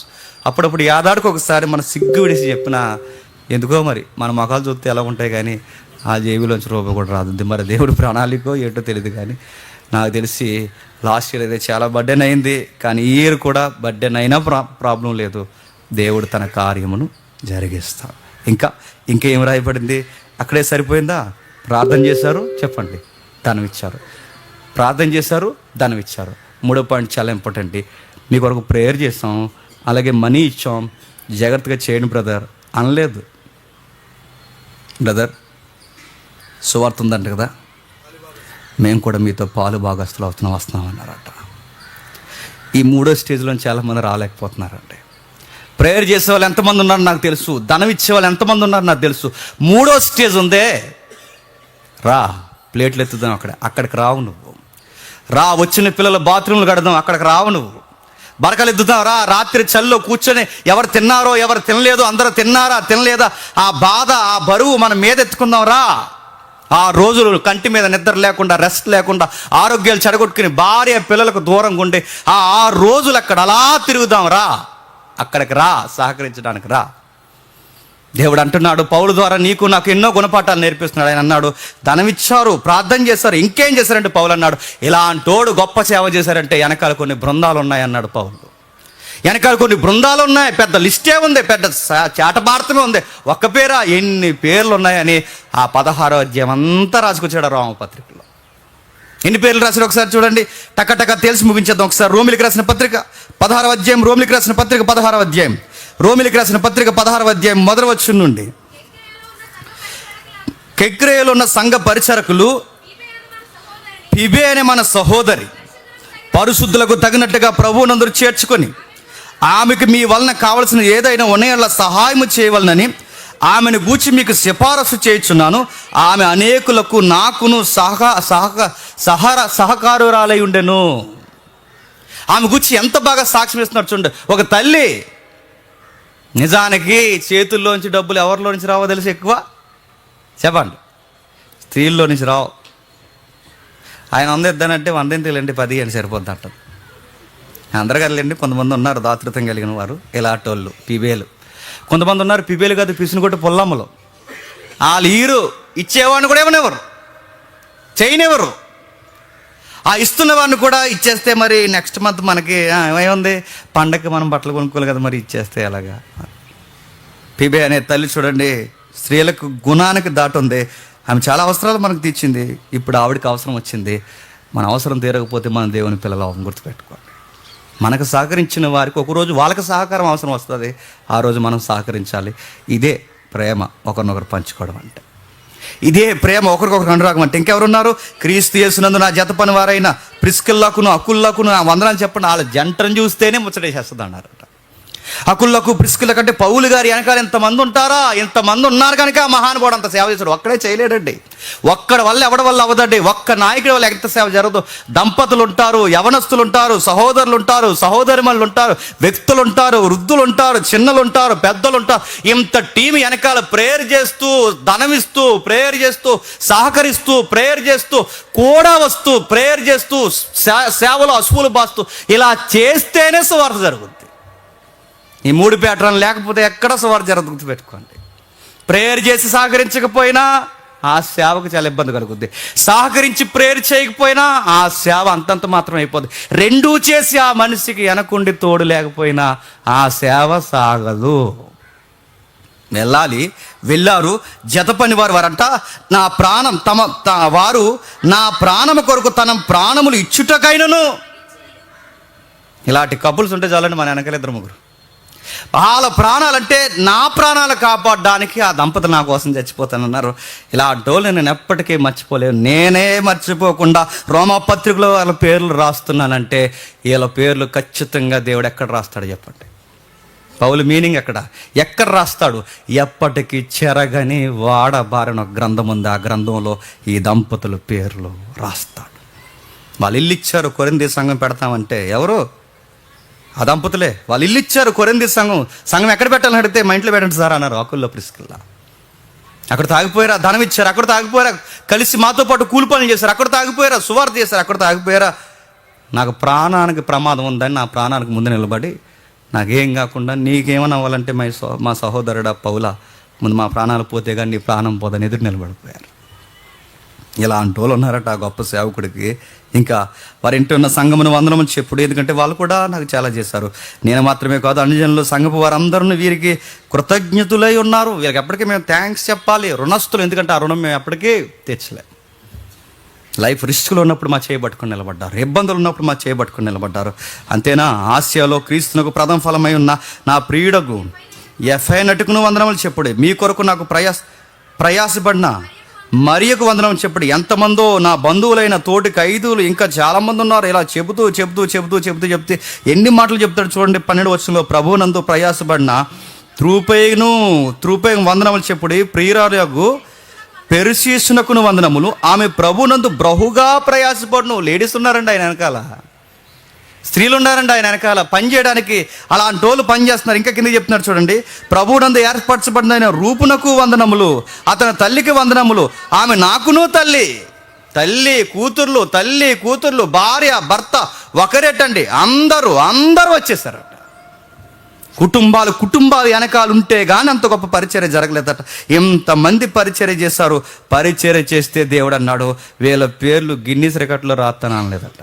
అప్పుడప్పుడు యాదాడికి ఒకసారి మన సిగ్గు విడిసి చెప్పినా ఎందుకో మరి మన మొఖాలు చూస్తే ఎలా ఉంటాయి, కానీ ఆ జేబులోంచి రూపాయి కూడా రాదు. మరి దేవుడి ప్రణాళికో ఏంటో తెలియదు, కానీ నాకు తెలిసి లాస్ట్ ఇయర్ అయితే చాలా బర్డెన్ అయింది, కానీ ఈ ఇయర్ కూడా బర్డెన్ అయినా ప్రాబ్లం లేదు. దేవుడు తన కార్యమును జరిగిస్తాడు. ఇంకేం రాయబడింది? అక్కడే సరిపోయిందా? ప్రార్థన చేశారు, చెప్పండి, ధనం ఇచ్చారు. ప్రార్థన చేశారు, ధనం ఇచ్చారు. 3వ పాయింట్ చాలా ఇంపార్టెంట్. మీ కొరకు ప్రేయర్ చేసాం, అలాగే మనీ ఇచ్చాం, జాగ్రత్తగా చేయండి బ్రదర్ అనలేదు. బ్రదర్ సువార్త ఉందంట కదా, మేము కూడా మీతో పాలు భాగస్తులు వస్తున్నాం అన్నారట. ఈ 3వ స్టేజ్లో చాలామంది రాలేకపోతున్నారండి. ప్రేయర్ చేసే వాళ్ళు ఎంతమంది ఉన్నారో నాకు తెలుసు, ధనం ఇచ్చే వాళ్ళు ఎంతమంది ఉన్నారో నాకు తెలుసు. 3వ స్టేజ్ ఉందే, రా ప్లేట్లు ఎత్తుదాం, అక్కడికి రావు నువ్వు. రా వచ్చిన పిల్లలు బాత్రూమ్లు కడదాం, అక్కడికి రావు నువ్వు. బరకలు ఎద్దుతాం, రా రాత్రి చల్లో కూర్చొని ఎవరు తిన్నారో ఎవరు తినలేదో, అందరూ తిన్నారా తినలేదా, ఆ బాధ ఆ బరువు మన మీద ఎత్తుకుందాం రా. ఆ రోజులు కంటి మీద నిద్ర లేకుండా, రెస్ట్ లేకుండా, ఆరోగ్యాలు చెడగొట్టుకుని భార్య పిల్లలకు దూరంగా ఉండి ఆ రోజులు అక్కడ అలా తిరుగుదాం రా. అక్కడికి రా, సహకరించడానికి రా. దేవుడు అంటున్నాడు పౌలు ద్వారా నీకు నాకు ఎన్నో గుణపాఠాలు నేర్పిస్తున్నాడు. ఆయన అన్నాడు ధనం ఇచ్చారు, ప్రార్థన చేశారు, ఇంకేం చేశారంటే పౌలు అన్నాడు ఇలాంటోడు గొప్ప సేవ చేశారంటే వెనకాల కొన్ని బృందాలు ఉన్నాయి అన్నాడు పౌలు. వెనకాల కొన్ని బృందాలు ఉన్నాయి, పెద్ద లిస్టే ఉంది, పెద్ద చాటభారతమే ఉంది. ఒక్క పేరా ఎన్ని పేర్లు ఉన్నాయని ఆ 16వ అధ్యాయం అంతా రాసుకొచ్చాడు రోమపత్రికలో. ఎన్ని పేర్లు రాశారు ఒకసారి చూడండి, టక్క తెలిసి ముగించేద్దాం ఒకసారి. రోమిలికి రాసిన పత్రిక 16వ అధ్యాయం, రోమిలికి రాసిన పత్రిక 16వ అధ్యాయం, రోమిలికి రాసిన పత్రిక 16వ అధ్యాయం మొదటి వచనం నుండి. కెంక్రేయలో ఉన్న సంఘ పరిచారకులు ఫీబే అనే మన సహోదరి పరిశుద్ధులకు తగినట్టుగా ప్రభువునందు చేర్చుకొని ఆమెకు మీ వలన కావలసిన ఏదైనా ఉన్నయల్లా సహాయము చేయవలనని ఆమెను గూర్చి మీకు సిఫారసు చేయుచున్నాను. ఆమె అనేకులకు నాకును సహకారురాలై ఉండెను. ఆమె గూర్చి ఎంత బాగా సాక్ష్యం ఇస్తున్నారు చూడండి. ఒక తల్లి నిజానికి చేతుల్లోంచి డబ్బులు ఎవరిలో నుంచి రావో తెలిసి ఎక్కువ చెప్పండి, స్త్రీల్లో నుంచి రావు. ఆయన 100 ఇద్దానంటే 100 ఎంత వెళ్ళండి 10 అని సరిపోద్ది అంటారు. అందరు కదలండి, కొంతమంది ఉన్నారు దాతృత్వం కలిగిన వారు, ఇలాంటోళ్ళు పిబేలు. కొంతమంది ఉన్నారు పిబేలు కాదు పిసినికొట్టు పొల్లమ్మలు. వాళ్ళు ఈరు ఇచ్చేవాడిని కూడా ఏమనేవారు, చేయనివ్వరు. ఆ ఇస్తున్న వాడిని కూడా ఇచ్చేస్తే మరి నెక్స్ట్ మంత్ మనకి ఏమైంది, పండగకి మనం బట్టలు కొనుక్కోవాలి కదా, మరి ఇచ్చేస్తే ఎలాగా. పిబే అనే తల్లి చూడండి, స్త్రీలకు గుణానికి దాటు ఉంది. ఆమె చాలా అవసరాలు మనకు తీర్చింది. ఇప్పుడు ఆవిడకి అవసరం వచ్చింది. మన అవసరం తీరకపోతే మన దేవుని పిల్లలు గుర్తుపెట్టుకోండి. మనకు సహకరించిన వారికి ఒకరోజు వాళ్ళకి సహకారం అవసరం వస్తుంది, ఆ రోజు మనం సహకరించాలి. ఇదే ప్రేమ, ఒకరినొకరు పంచుకోవడం అంటే. ఇదే ప్రేమ, ఒకరికొకరు అనురాగం అంటే. ఇంకెవరున్నారు? క్రీస్తు యేసునందు నా జత పని వారైన ప్రిస్కిల్లాకును అకుల్లాకును వందనాలు చెప్పండి. వాళ్ళ జంటను చూస్తేనే ముచ్చటేసేస్తుంది అన్నారట. అకుల్లకు ప్రిస్కిల్ల కంటే పౌలు గారి వెనకాల ఎంతమంది ఉంటారా, ఎంతమంది ఉన్నారు కనుక మహానుభావుడు అంత సేవ చేశాడు. ఒక్కడే చేయలేడండి, ఒక్కడి వల్ల ఎవడి వల్ల అవ్వదండి. ఒక్క నాయకుడి వల్ల ఎంత సేవ జరగదు. దంపతులు ఉంటారు, యవనస్తులు ఉంటారు, సహోదరులు ఉంటారు, సహోదరిమణులు ఉంటారు, వ్యక్తులు ఉంటారు, వృద్ధులు ఉంటారు, చిన్నలు ఉంటారు, పెద్దలు ఉంటారు. ఇంత టీం వెనకాల ప్రేయర్ చేస్తూ, ధనమిస్తూ, ప్రేయర్ చేస్తూ, సహకరిస్తూ, ప్రేయర్ చేస్తూ, కూడా వస్తూ, ప్రేయర్ చేస్తూ, సేవలో అసువులు బాస్తూ, ఇలా చేస్తేనే సువార్త జరుగుతుంది. ఈ 3 ప్యాటర్న్ లేకపోతే ఎక్కడ సువార్త జరగదు, గుర్తుపెట్టుకోండి. ప్రేయర్ చేసి సహకరించకపోయినా ఆ సేవకు చాలా ఇబ్బంది కలుగుద్ది. సహకరించి ప్రేయర్ చేయకపోయినా ఆ సేవ అంతంత మాత్రం అయిపోద్ది. రెండూ చేసి ఆ మనిషికి వెనకుండి తోడు లేకపోయినా ఆ సేవ సాగదు. వెళ్ళారు జత పని వారంట, నా ప్రాణం వారు నా ప్రాణము కొరకు తన ప్రాణములు ఇచ్చుటకైనను. ఇలాంటి కపుల్స్ ఉంటే చాలండి మన వెనకాల 2-3. వాళ్ళ ప్రాణాలంటే నా ప్రాణాలు కాపాడడానికి ఆ దంపతులు నా కోసం చచ్చిపోతానన్నారు. ఇలాంటి వాళ్ళు నేను ఎప్పటికీ మర్చిపోలేను. నేనే మర్చిపోకుండా రోమపత్రికలో వాళ్ళ పేర్లు రాస్తున్నానంటే వీళ్ళ పేర్లు ఖచ్చితంగా దేవుడు ఎక్కడ రాస్తాడు చెప్పండి. పౌలు మీనింగ్ ఎక్కడ రాస్తాడు? ఎప్పటికీ చెరగని వాడబారిన గ్రంథం ఉంది, ఆ గ్రంథంలో ఈ దంపతుల పేర్లు రాస్తాడు. వాళ్ళు ఇల్లు ఇచ్చారు, కొరింథీ సంఘం పెడతామంటే ఎవరు? ఆ దంపతులే. వాళ్ళు ఇల్లు ఇచ్చారు, కొరింథీ సంఘం ఎక్కడ పెట్టాలని అడిగితే మా ఇంట్లో పెట్టండి సార్ అన్నారు. అకుల్లో ప్రిస్కిల్లా అక్కడ తాగిపోయారా? ధనం ఇచ్చారు, అక్కడ తాగిపోయారా? కలిసి మాతో పాటు కూలి పనులు చేశారు, అక్కడ తాగిపోయారా? సువార్త చేశారు, అక్కడ తాగిపోయారా? నాకు ప్రాణానికి ప్రమాదం ఉందని నా ప్రాణానికి ముందు నిలబడి నాకేం కాకుండా నీకేమని అవ్వాలంటే మా సహోదరుడా పౌల ముందు మా ప్రాణాలు పోతే కానీ నీ ప్రాణం పోదని ఎదురు నిలబడిపోయారు. ఇలాంటి వాళ్ళు ఉన్నారట ఆ గొప్ప సేవకుడికి. ఇంకా వారి ఇంటి ఉన్న సంఘమును వందనమని చెప్పుడు, ఎందుకంటే వాళ్ళు కూడా నాకు చాలా చేశారు. నేను మాత్రమే కాదు, అన్యజనులు సంఘపు వారందరూ వీరికి కృతజ్ఞతులై ఉన్నారు. వీరికి ఎప్పటికీ మేము థ్యాంక్స్ చెప్పాలి, రుణస్తులు. ఎందుకంటే ఆ రుణం మేము ఎప్పటికీ తెచ్చలే. లైఫ్ రిస్క్లో ఉన్నప్పుడు మా చేయబట్టుకుని నిలబడ్డారు, ఇబ్బందులు ఉన్నప్పుడు మా చేయబట్టుకుని నిలబడ్డారు. అంతేనా, ఆసియాలో క్రీస్తునకు ప్రథమ ఫలమై ఉన్న నా ప్రియుడకు ఎఫైనటుకును వందనములు చెప్పుడే. మీ కొరకు నాకు ప్రయాసపడిన మరియకు వందనం చెప్పుడు. ఎంతమందో నా బంధువులైన తోటి ఖైదీలు ఇంకా చాలామంది ఉన్నారు. ఇలా చెబుతూ ఎన్ని మాటలు చెప్తాడు చూడండి. 12 వచనంలో ప్రభువునందు ప్రయాసపడిన త్రూపేగు వందనములు చెప్పుడు. ప్రియురాలకు పెర్సిసునకును వందనములు, ఆమె ప్రభునందు బహుగా ప్రయాసపడును. లేడీస్ ఉన్నారండి ఆయన వెనకాల, స్త్రీలు ఉన్నారండి ఆయన వెనకాల పని చేయడానికి. అలాంటి వాళ్ళు పని చేస్తున్నారు. ఇంకా కింద చెప్తున్నారు చూడండి. ప్రభువునందు ఏర్పరచబడిన ఆయన రూపునకు వందనములు, అతని తల్లికి వందనములు. ఆమె నాకును తల్లి కూతుర్లు భార్య భర్త ఒకరేటండి. అందరూ వచ్చేసారట. కుటుంబాలు వెనకాల ఉంటే కానీ అంత గొప్ప పరిచర్య జరగలేదట. ఎంతమంది పరిచర్య చేశారు. పరిచర్య చేస్తే దేవుడు అన్నాడు వీళ్ళ పేర్లు గిన్నీస్ రికార్డులో రాస్తాను అనలేదట.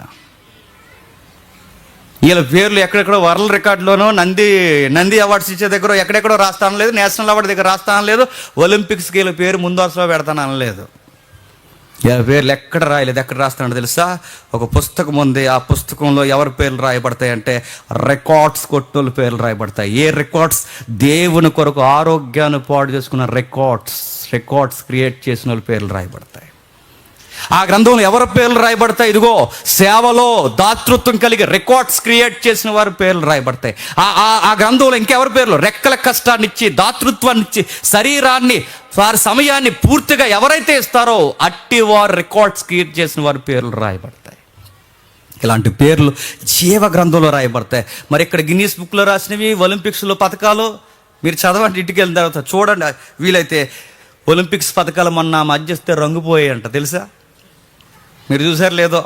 వీళ్ళ పేర్లు ఎక్కడెక్కడో వరల్డ్ రికార్డులోనో నంది అవార్డ్స్ ఇచ్చే దగ్గర ఎక్కడెక్కడో రాస్తాను లేదు, నేషనల్ అవార్డు దగ్గర రాస్తాను లేదు, ఒలింపిక్స్కి వీళ్ళ పేరు ముందు వరుసలో పెడతాను అనలేదు. వీళ్ళ పేర్లు ఎక్కడ రాయలేదు. ఎక్కడ రాస్తానో తెలుసా? ఒక పుస్తకం ఉంది. ఆ పుస్తకంలో ఎవరి పేర్లు రాయబడతాయి అంటే రికార్డ్స్ కొట్టుల పేర్లు రాయబడతాయి. ఏ రికార్డ్స్? దేవుని కొరకు ఆరోగ్యాన్ని పాడు చేసుకున్న రికార్డ్స్ క్రియేట్ చేసిన వాళ్ళ పేర్లు రాయబడతాయి. ఆ గ్రంథంలో ఎవరి పేర్లు రాయబడతాయి? ఇదిగో సేవలో దాతృత్వం కలిగి రికార్డ్స్ క్రియేట్ చేసిన వారి పేర్లు రాయబడతాయి. ఆ గ్రంథంలో ఇంకెవరి పేర్లు? రెక్కల కష్టాన్ని ఇచ్చి, దాతృత్వాన్ని ఇచ్చి, శరీరాన్ని, వారి సమయాన్ని పూర్తిగా ఎవరైతే ఇస్తారో అట్టి వారు రికార్డ్స్ క్రియేట్ చేసిన వారి పేర్లు రాయబడతాయి. ఇలాంటి పేర్లు జీవ గ్రంథంలో రాయబడతాయి. మరి ఇక్కడ గిన్నీస్ బుక్లో రాసినవి, ఒలింపిక్స్లో పథకాలు మీరు చదవండి. ఇంటికి వెళ్ళిన తర్వాత చూడండి. వీలైతే ఒలింపిక్స్ పథకాలు మొన్న మధ్యస్తే రంగుపోయాయి అంట, తెలుసా? మీరు చూసారు లేదో?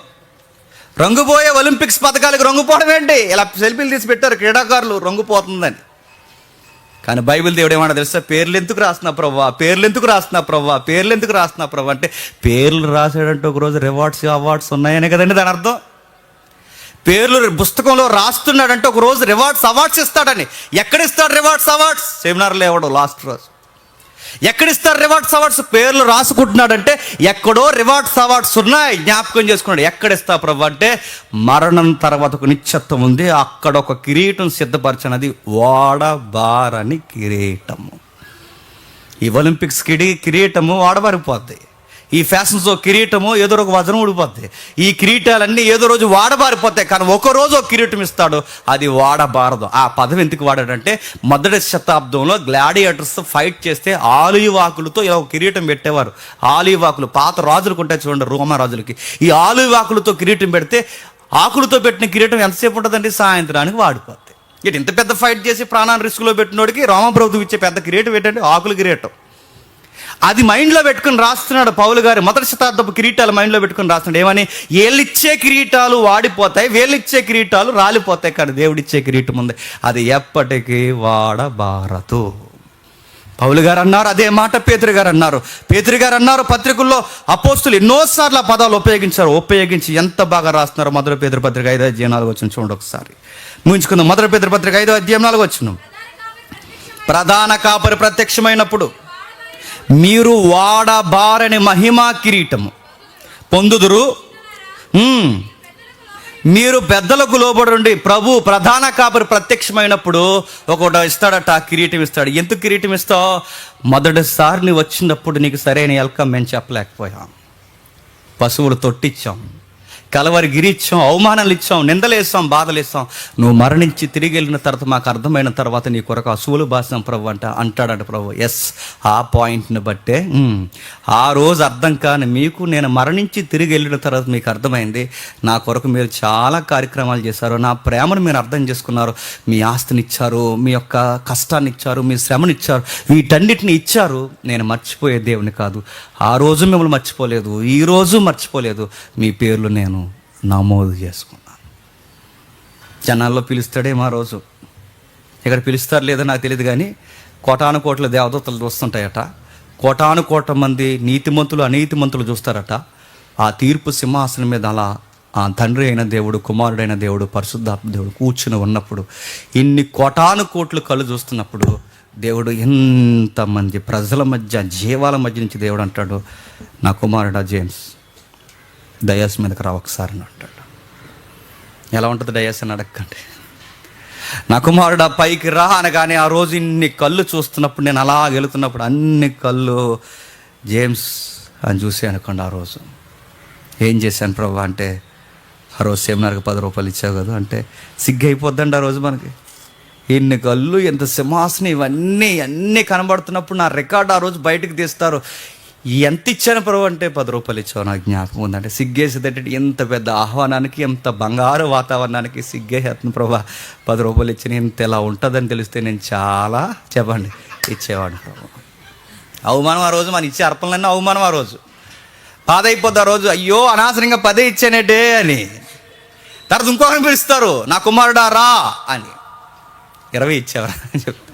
రంగుపోయే ఒలింపిక్స్ పథకాలకు రంగుపోవడం ఏంటి? ఇలా సెల్ఫీలు తీసి పెట్టారు క్రీడాకారులు రంగుపోతుందని. కానీ బైబిల్ దేవుడు ఏమన్నా తెలుసా? పేర్లు ఎందుకు రాస్తున్నా ప్రవ్వా అంటే పేర్లు రాసాడంటే ఒకరోజు అవార్డ్స్ ఉన్నాయనే కదండి దాని అర్థం. పేర్లు పుస్తకంలో రాస్తున్నాడంటే ఒక రోజు అవార్డ్స్ ఇస్తాడని. ఎక్కడిస్తాడు అవార్డ్స్? సెమినార్లో ఇవ్వడు. లాస్ట్ రోజు ఎక్కడిస్తారు అవార్డ్స్? పేర్లు రాసుకుంటున్నాడంటే ఎక్కడో అవార్డ్స్ ఉన్నాయి, జ్ఞాపకం చేసుకున్నాడు. ఎక్కడిస్తా ప్రభు అంటే మరణం తర్వాత ఒక నిత్యత్వం ఉంది, అక్కడ ఒక కిరీటం సిద్ధపరచనది వాడబారని కిరీటము. ఈ ఒలింపిక్స్ కిరీటము వాడబారిపోద్ది. ఈ ఫ్యాషన్స్ కిరీటము ఏదో ఒక వజనం ఊడిపోద్ది. ఈ కిరీటాలన్నీ ఏదో రోజు వాడబారిపోతాయి. కానీ ఒకరోజు ఒక కిరీటం ఇస్తాడు, అది వాడబారదు. ఆ పదవి ఎందుకు వాడాడంటే మొదటి శతాబ్దంలో గ్లాడియేటర్స్ ఫైట్ చేస్తే ఆలివ్ ఆకులతో ఇలా ఒక కిరీటం పెట్టేవారు. ఆలివ్ ఆకులు పాత రాజులకు ఉంటాయి చూడండి, రోమా రాజులకి. ఈ ఆలివ్ ఆకులతో కిరీటం పెడితే ఆకులతో పెట్టిన కిరీటం ఎంతసేపు ఉంటుందండి? సాయంత్రానికి వాడిపోద్ది. ఇటు ఇంత పెద్ద ఫైట్ చేసి ప్రాణాన్ని రిస్క్లో పెట్టినోడికి రోమప్రభుత్వం ఇచ్చే పెద్ద కిరీటం ఏంటంటే ఆకుల కిరీటం. అది మైండ్లో పెట్టుకుని రాస్తున్నాడు పౌలు గారు. మొదటి శతాబ్దపు కిరీటాలు మైండ్లో పెట్టుకుని రాస్తున్నాడు. ఏమని? వీళ్ళిచ్చే కిరీటాలు వాడిపోతాయి, వీళ్ళిచ్చే కిరీటాలు రాలిపోతాయి, కానీ దేవుడిచ్చే కిరీటం ఉంది, అది ఎప్పటికీ వాడబారదు. పౌలు గారు అన్నారు అదే మాట. పేతురు గారు అన్నారు. పత్రికల్లో అపోస్తులు ఎన్నోసార్లు ఆ పదాలు ఉపయోగించి ఎంత బాగా రాస్తున్నారు. మొదటి పేతురు పత్రిక 5:4 చూడండి ఒకసారి. ముగించుకుందాం. మొదటి పేతురు పత్రిక 5:4 ప్రధాన కాపరి ప్రత్యక్షమైనప్పుడు మీరు వాడబారని మహిమా కిరీటము పొందుదురు. మీరు పెద్దలకు లోబడి ప్రభు ప్రధాన కాపరి ప్రత్యక్షమైనప్పుడు ఒకటి ఇస్తాడట, కిరీటం ఇస్తాడు. ఎందుకు కిరీటం ఇస్తావు? మొదటిసారి నువ్వు వచ్చినప్పుడు నీకు సరైన వెల్కమ్ మేము చెప్పలేకపోయాం, పశువులు తొట్టిచ్చాం, కలవరి గిరి ఇచ్చాం, అవమానాలు ఇచ్చాం, నిందలు వేస్తాం, బాధలు ఇస్తాం. నువ్వు మరణించి తిరిగి వెళ్ళిన తర్వాత మాకు అర్థమైన తర్వాత నీ కొరకు అసూలు బాసాం ప్రభు అంటాడంట ప్రభు. ఎస్, ఆ పాయింట్ని బట్టే ఆ రోజు అర్థం కాని మీకు నేను మరణించి తిరిగి వెళ్ళిన తర్వాత మీకు అర్థమైంది, నా కొరకు మీరు చాలా కార్యక్రమాలు చేశారు, నా ప్రేమను మీరు అర్థం చేసుకున్నారు, మీ ఆస్తిని ఇచ్చారు, మీ యొక్క కష్టాన్ని ఇచ్చారు, మీ శ్రమను ఇచ్చారు, వీటన్నిటిని ఇచ్చారు. నేను మర్చిపోయే దేవుని కాదు, ఆ రోజు మిమ్మల్ని మర్చిపోలేదు, ఈ రోజు మర్చిపోలేదు, మీ పేర్లు నేను నమోదు చేసుకున్నాను. జనాల్లో పిలుస్తాడేమో ఆ రోజు, ఇక్కడ పిలుస్తారు లేదో నాకు తెలియదు, కానీ కోటాను కోట్ల దేవదూతలు చూస్తుంటాయట, కోటాను కోట్ల మంది నీతిమంతులు అనీతిమంతులు చూస్తారట. ఆ తీర్పు సింహాసనం మీద అలా ఆ తండ్రి అయిన దేవుడు, కుమారుడైన దేవుడు, పరిశుద్ధాత్మ దేవుడు కూర్చుని ఉన్నప్పుడు, ఇన్ని కోటాను కోట్లు కళ్ళు చూస్తున్నప్పుడు దేవుడు ఎంతమంది ప్రజల మధ్య, జీవాల మధ్య నుంచి దేవుడు అంటాడు, నా కుమారుడా జేమ్స్ డయాస్ మీదకి రా ఒకసారి అని అంటాడు. ఎలా ఉంటుంది డయాస్ అని అడగండి. నా కుమారుడా పైకి రా అనగానే ఆ రోజు ఇన్ని కళ్ళు చూస్తున్నప్పుడు, నేను అలా వెళుతున్నప్పుడు అన్ని కళ్ళు జేమ్స్ అని చూసి అనుకోండి. ఆ రోజు ఏం చేశాను ప్రభు అంటే, ఆ రోజు సెమినార్కి 10 రూపాయలు ఇచ్చావు కదా అంటే సిగ్గు అయిపోద్దండి. ఆ రోజు మనకి ఇన్ని కళ్ళు, ఎంత సింహాసనం, ఇవన్నీ కనబడుతున్నప్పుడు నా రికార్డు ఆ రోజు బయటకు తీస్తారు. ఎంత ఇచ్చాను ప్రభు అంటే 10 రూపాయలు ఇచ్చావు, నాకు జ్ఞాపకం ఉందంటే సిగ్గేసేదంటే, ఎంత పెద్ద ఆహ్వానానికి, ఎంత బంగారు వాతావరణానికి సిగ్గేసేస్తుంది ప్రభు. 10 రూపాయలు ఇచ్చిన ఇంత ఎలా ఉంటుందని తెలిస్తే నేను చాలా చెప్పండి ఇచ్చేవాడు ప్రభు. అవమానం ఆ రోజు, మన ఇచ్చే అర్పణలన్నీ అవమానం. ఆ రోజు బాధ అయిపోద్ది. ఆ రోజు అయ్యో అనవసరంగా 10 ఇచ్చానేటే అని. తర్వాత ఇంకొకరిని పిలుస్తారు, నా కుమారుడా రా అని. 20 ఇచ్చేవారు అని చెప్తారు,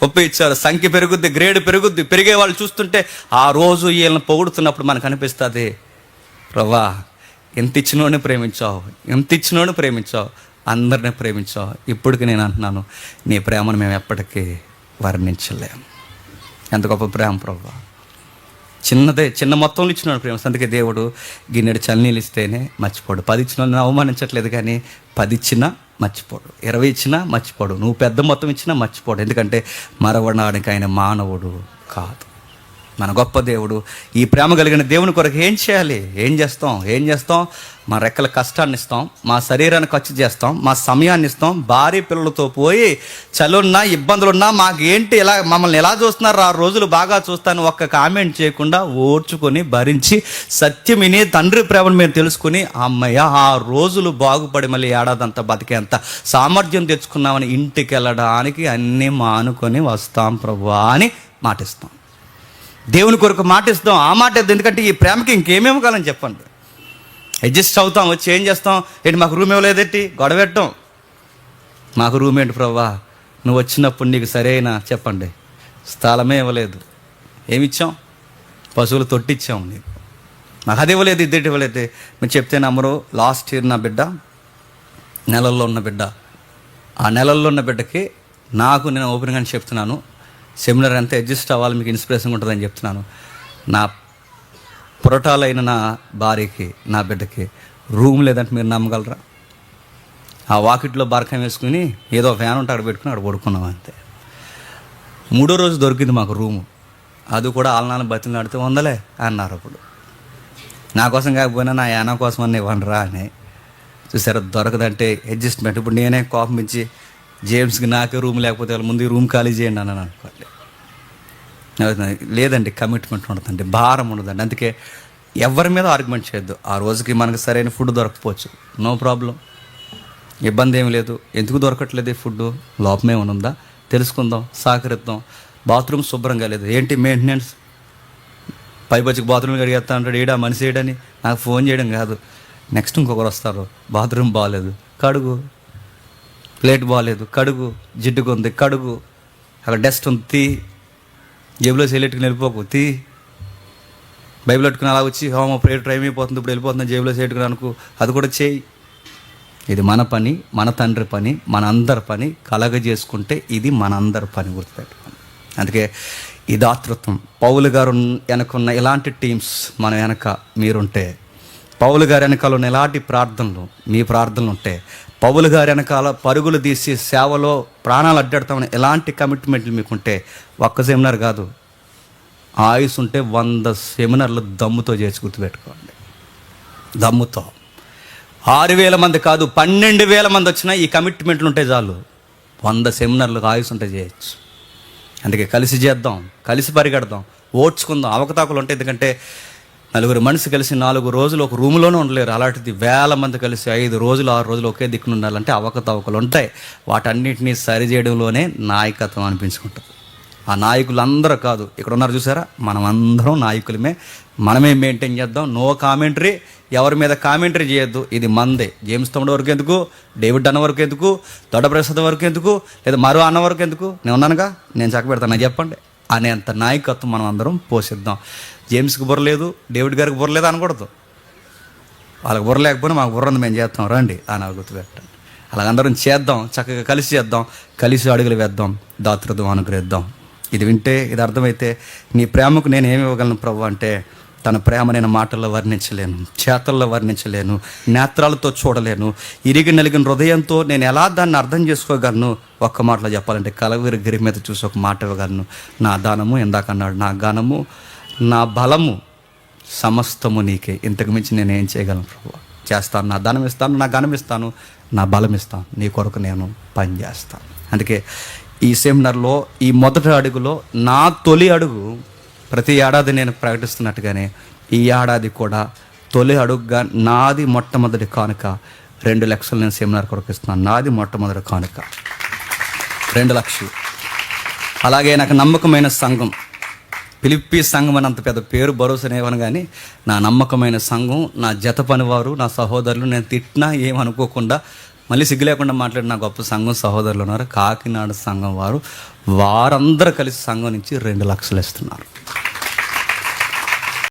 30 ఇచ్చారు. సంఖ్య పెరుగుద్ది, గ్రేడ్ పెరుగుద్ది. పెరిగే వాళ్ళు చూస్తుంటే ఆ రోజు వీళ్ళని పొగుడుతున్నప్పుడు మనకు అనిపిస్తుంది, ప్రభా ఎంత ఇచ్చినోడిని ప్రేమించావు, ఎంత ఇచ్చినోడిని ప్రేమించావు, అందరిని ప్రేమించావు. ఇప్పటికి నేను అంటున్నాను, నీ ప్రేమను మేము ఎప్పటికీ వర్ణించలేము. ఎంత గొప్ప ప్రేమ ప్రభా. చిన్న మొత్తంలో ఇచ్చినాడు ప్రేమ. అందుకే దేవుడు గిన్నెడు చల్లనీళ్ళు ఇస్తేనే మర్చిపోడు. 10 ఇచ్చిన వాళ్ళని అవమానించట్లేదు, కానీ 10 ఇచ్చినా మర్చిపోడు, 20 ఇచ్చినా మర్చిపోడు, నువ్వు పెద్ద మొత్తం ఇచ్చినా మర్చిపోడు. ఎందుకంటే మరవడానికి ఆయన మానవుడు కాదు, మన గొప్ప దేవుడు. ఈ ప్రేమ కలిగిన దేవుని కొరకు ఏం చేయాలి? ఏం చేస్తాం? మా రెక్కల కష్టాన్ని ఇస్తాం, మా శరీరాన్ని ఖర్చు చేస్తాం, మా సమయాన్ని ఇస్తాం. భార్య పిల్లలతో పోయి చలున్నా ఇబ్బందులున్నా మాకు ఏంటి, ఇలా మమ్మల్ని ఎలా చూస్తున్నారు, ఆ రోజులు బాగా చూస్తాను ఒక్క కామెంట్ చేయకుండా ఓర్చుకొని భరించి సత్యం విని తండ్రి ప్రేమను మేము తెలుసుకుని, అమ్మయ్య ఆ రోజులు బాగుపడి మళ్ళీ ఏడాదంతా బతికేంత సామర్థ్యం తెచ్చుకున్నామని ఇంటికి వెళ్ళడానికి అన్నీ మానుకొని వస్తాం ప్రభువా అని మాటిస్తాం. దేవుని కొరకు మాటిస్తాం. ఆ మాట ఎందుకంటే ఈ ప్రేమకి ఇంకేమేమి కాలని చెప్పండి. అడ్జస్ట్ అవుతాం, వచ్చి ఏం చేస్తాం, ఏంటి మాకు రూమ్ ఇవ్వలేదేంటి, గొడవెట్టాం. మాకు రూమ్ ఏంటి ప్రభా, నువ్వు వచ్చినప్పుడు నీకు సరైన చెప్పండి స్థలమే ఇవ్వలేదు. ఏమిచ్చాం? పశువులు తొట్టిచ్చాం నీకు, మాకు అది ఇవ్వలేదు, ఇద్దటి ఇవ్వలేదు. మీరు చెప్తే నమ్మరు. లాస్ట్ ఇయర్ నా బిడ్డ నెలల్లో ఉన్న బిడ్డ, ఆ నెలల్లో ఉన్న బిడ్డకి నాకు నేను ఓపెన్గానే చెప్తున్నాను, సెమినార్ అంతా అడ్జస్ట్ అవ్వాలి, మీకు ఇన్స్పిరేషన్ ఉంటుందని చెప్తున్నాను. నా పురటాలైన నా భార్యకి, నా బిడ్డకి రూమ్ లేదంటే మీరు నమ్మగలరా? ఆ వాకిట్లో బరకం వేసుకుని ఏదో ఫ్యాన్ ఉంటే అక్కడ పెట్టుకుని అక్కడ పడుకున్నాం అంతే. 3వ రోజు దొరికింది మాకు రూము. అది కూడా ఆలనాన్ని బతిని ఆడితే 100లే అన్నారు. అప్పుడు నా కోసం కాకపోయినా నా యానా కోసం అని ఇవ్వండిరా అని. చూసారా, దొరకదంటే అడ్జస్ట్మెంట్. ఇప్పుడు నేనే కోపం ఇచ్చి జేమ్స్కి నాకే రూమ్ లేకపోతే వాళ్ళ ముందు రూమ్ ఖాళీ చేయండి అని అనుకోండి. లేదండి, కమిట్మెంట్ ఉండదండి, భారం ఉండదండి. అందుకే ఎవరి మీద ఆర్గ్యుమెంట్ చేయొద్దు. ఆ రోజుకి మనకు సరైన ఫుడ్ దొరకపోవచ్చు, నో ప్రాబ్లం, ఇబ్బంది ఏమి లేదు. ఎందుకు దొరకట్లేదు ఈ ఫుడ్, లోపం ఏమైనా ఉందా తెలుసుకుందాం, సహకరిద్దాం. బాత్రూమ్ శుభ్రంగా లేదు, ఏంటి మెయింటెనెన్స్, పైపచ్చికి బాత్రూమ్ కడిగేస్తా అంటాడు, ఏడా మనిషి ఏడని నాకు ఫోన్ చేయడం కాదు. నెక్స్ట్ ఇంకొకరు వస్తారు, బాత్రూమ్ బాగాలేదు, కడుగు, ప్లేట్ బాగాలేదు, కడుగు, జిడ్డుగా ఉంది, కడుగు, అక్కడ డస్ట్ ఉంది, తీ, జేబులో సెలెట్టుకుని వెళ్ళిపోకు, తీ, బైబిల్ పెట్టుకుని అలా వచ్చి హోమ ప్రేయర్ టైం అయిపోతుంది, ఇప్పుడు వెళ్ళిపోతుంది, జేబులో సెలెట్టుకుని అనుకో, అది కూడా చేయి. ఇది మన పని, మన తండ్రి పని, మన అందరి పని కలగజేసుకుంటే ఇది మన అందరి పని, గుర్తుపెట్టుకోండి. అందుకే ఈ దాతృత్వం, పౌలు గారు వెనకున్న ఇలాంటి టీమ్స్ మన వెనక మీరుంటే, పౌలు గారి వెనకాల ఉన్న ఎలాంటి ప్రార్థనలు మీ ప్రార్థనలు ఉంటే, పౌలు గారి వెనకాల పరుగులు తీసి సేవలో ప్రాణాలు అడ్డెడతామని ఎలాంటి కమిట్మెంట్లు మీకుంటే, ఒక్క సెమినార్ కాదు, ఆయుస్ ఉంటే 100 సెమినార్లు దమ్ముతో చేసి గుర్తుపెట్టుకోండి. దమ్ముతో 6,000 మంది కాదు, 12,000 మంది వచ్చినా ఈ కమిట్మెంట్లు ఉంటే చాలు. 100 సెమినార్లు ఆయుస్ ఉంటే చేయొచ్చు. అందుకే కలిసి చేద్దాం, కలిసి పరిగెడదాం, ఓడ్చుకుందాం. అవకతవకలు ఉంటాయి. ఎందుకంటే నలుగురు మనిషి కలిసి 4 రోజులు ఒక రూమ్లోనే ఉండలేరు. అలాంటిది 1000 మంది కలిసి 5 రోజులు 6 రోజులు ఒకే దిక్కున ఉండాలంటే అవకతవకలు ఉంటాయి. వాటన్నిటినీ సరిచేయడంలోనే నాయకత్వం అనిపించుకుంటుంది. ఆ నాయకులందరూ కాదు, ఇక్కడ ఉన్నారు చూసారా, మనం అందరం నాయకులమే. మనమే మెయింటైన్ చేద్దాం. నో కామెంటరీ, ఎవరి మీద కామెంటరీ చేయొద్దు. ఇది మందే. జేమ్స్ తమ్ముడు వరకు ఎందుకు, డేవిడ్ అన్న వరకు ఎందుకు, దొడ్డప్రసాద్ వరకు ఎందుకు, లేదా మరో అన్న వరకు ఎందుకు, నేను ఉన్నానుగా, నేను చక్కబెడతాను చెప్పండి అనేంత నాయకత్వం మనం అందరం పోషిద్దాం. జేమ్స్కి బుర్ర లేదు, డేవిడ్ గారికి బుర్ర లేదు అనకూడదు. వాళ్ళకి బుర్ర లేకపోయినా మాకు బుర్ర ఉంది, మేము చేస్తాం రండి అని గుర్తుపెట్టండి. అలాగందరం చేద్దాం, చక్కగా కలిసి చేద్దాం, కలిసి అడుగులు వేద్దాం, దాతృత్వం అనుగ్రహిద్దాం. ఇది వింటే, ఇది అర్థమైతే, నీ ప్రేమకు నేను ఏమి ఇవ్వగలను ప్రభు అంటే, తన ప్రేమ నేను మాటల్లో వర్ణించలేను, చేతల్లో వర్ణించలేను, నేత్రాలతో చూడలేను, ఇరిగి నలిగిన హృదయంతో నేను ఎలా దాన్ని అర్థం చేసుకోగలను. ఒక్క మాటలో చెప్పాలంటే కలవరి గిరి మీద చూసి ఒక మాట ఇవ్వగలను. నా దానము, ఇందాక అన్నాడు, నా గానము, నా బలము సమస్తము నీకే. ఇంతకు మించి నేను ఏం చేయగలను ప్రభు? చేస్తాను, నా ధనం ఇస్తాను, నా గానం ఇస్తాను, నా బలం ఇస్తాను, నీ కొరకు నేను పని చేస్తాను. అందుకే ఈ సెమినార్లో ఈ మొదటి అడుగులో నా తొలి అడుగు ప్రతి ఏడాది నేను ప్రకటిస్తున్నట్టుగానే ఈ ఏడాది కూడా తొలి అడుగుగా నాది మొట్టమొదటి కానుక 2 లక్షలు నేను సెమినార్ కొరకు ఇస్తున్నాను. నాది మొట్టమొదటి కానుక 2 లక్షలు. అలాగే నాకు నమ్మకమైన సంఘం, ఫిలిప్పీ సంఘం అని అంత పెద్ద పేరు భరోసానేవను, కానీ నా నమ్మకమైన సంఘం, నా జత పనివారు, నా సహోదరులు, నేను తిట్టినా ఏమనుకోకుండా మళ్ళీ సిగ్గు లేకుండా మాట్లాడిన నా గొప్ప సంఘం సహోదరులు ఉన్నారు. కాకినాడ సంఘం వారందరూ కలిసి సంఘం నుంచి 2 లక్షలు ఇస్తున్నారు.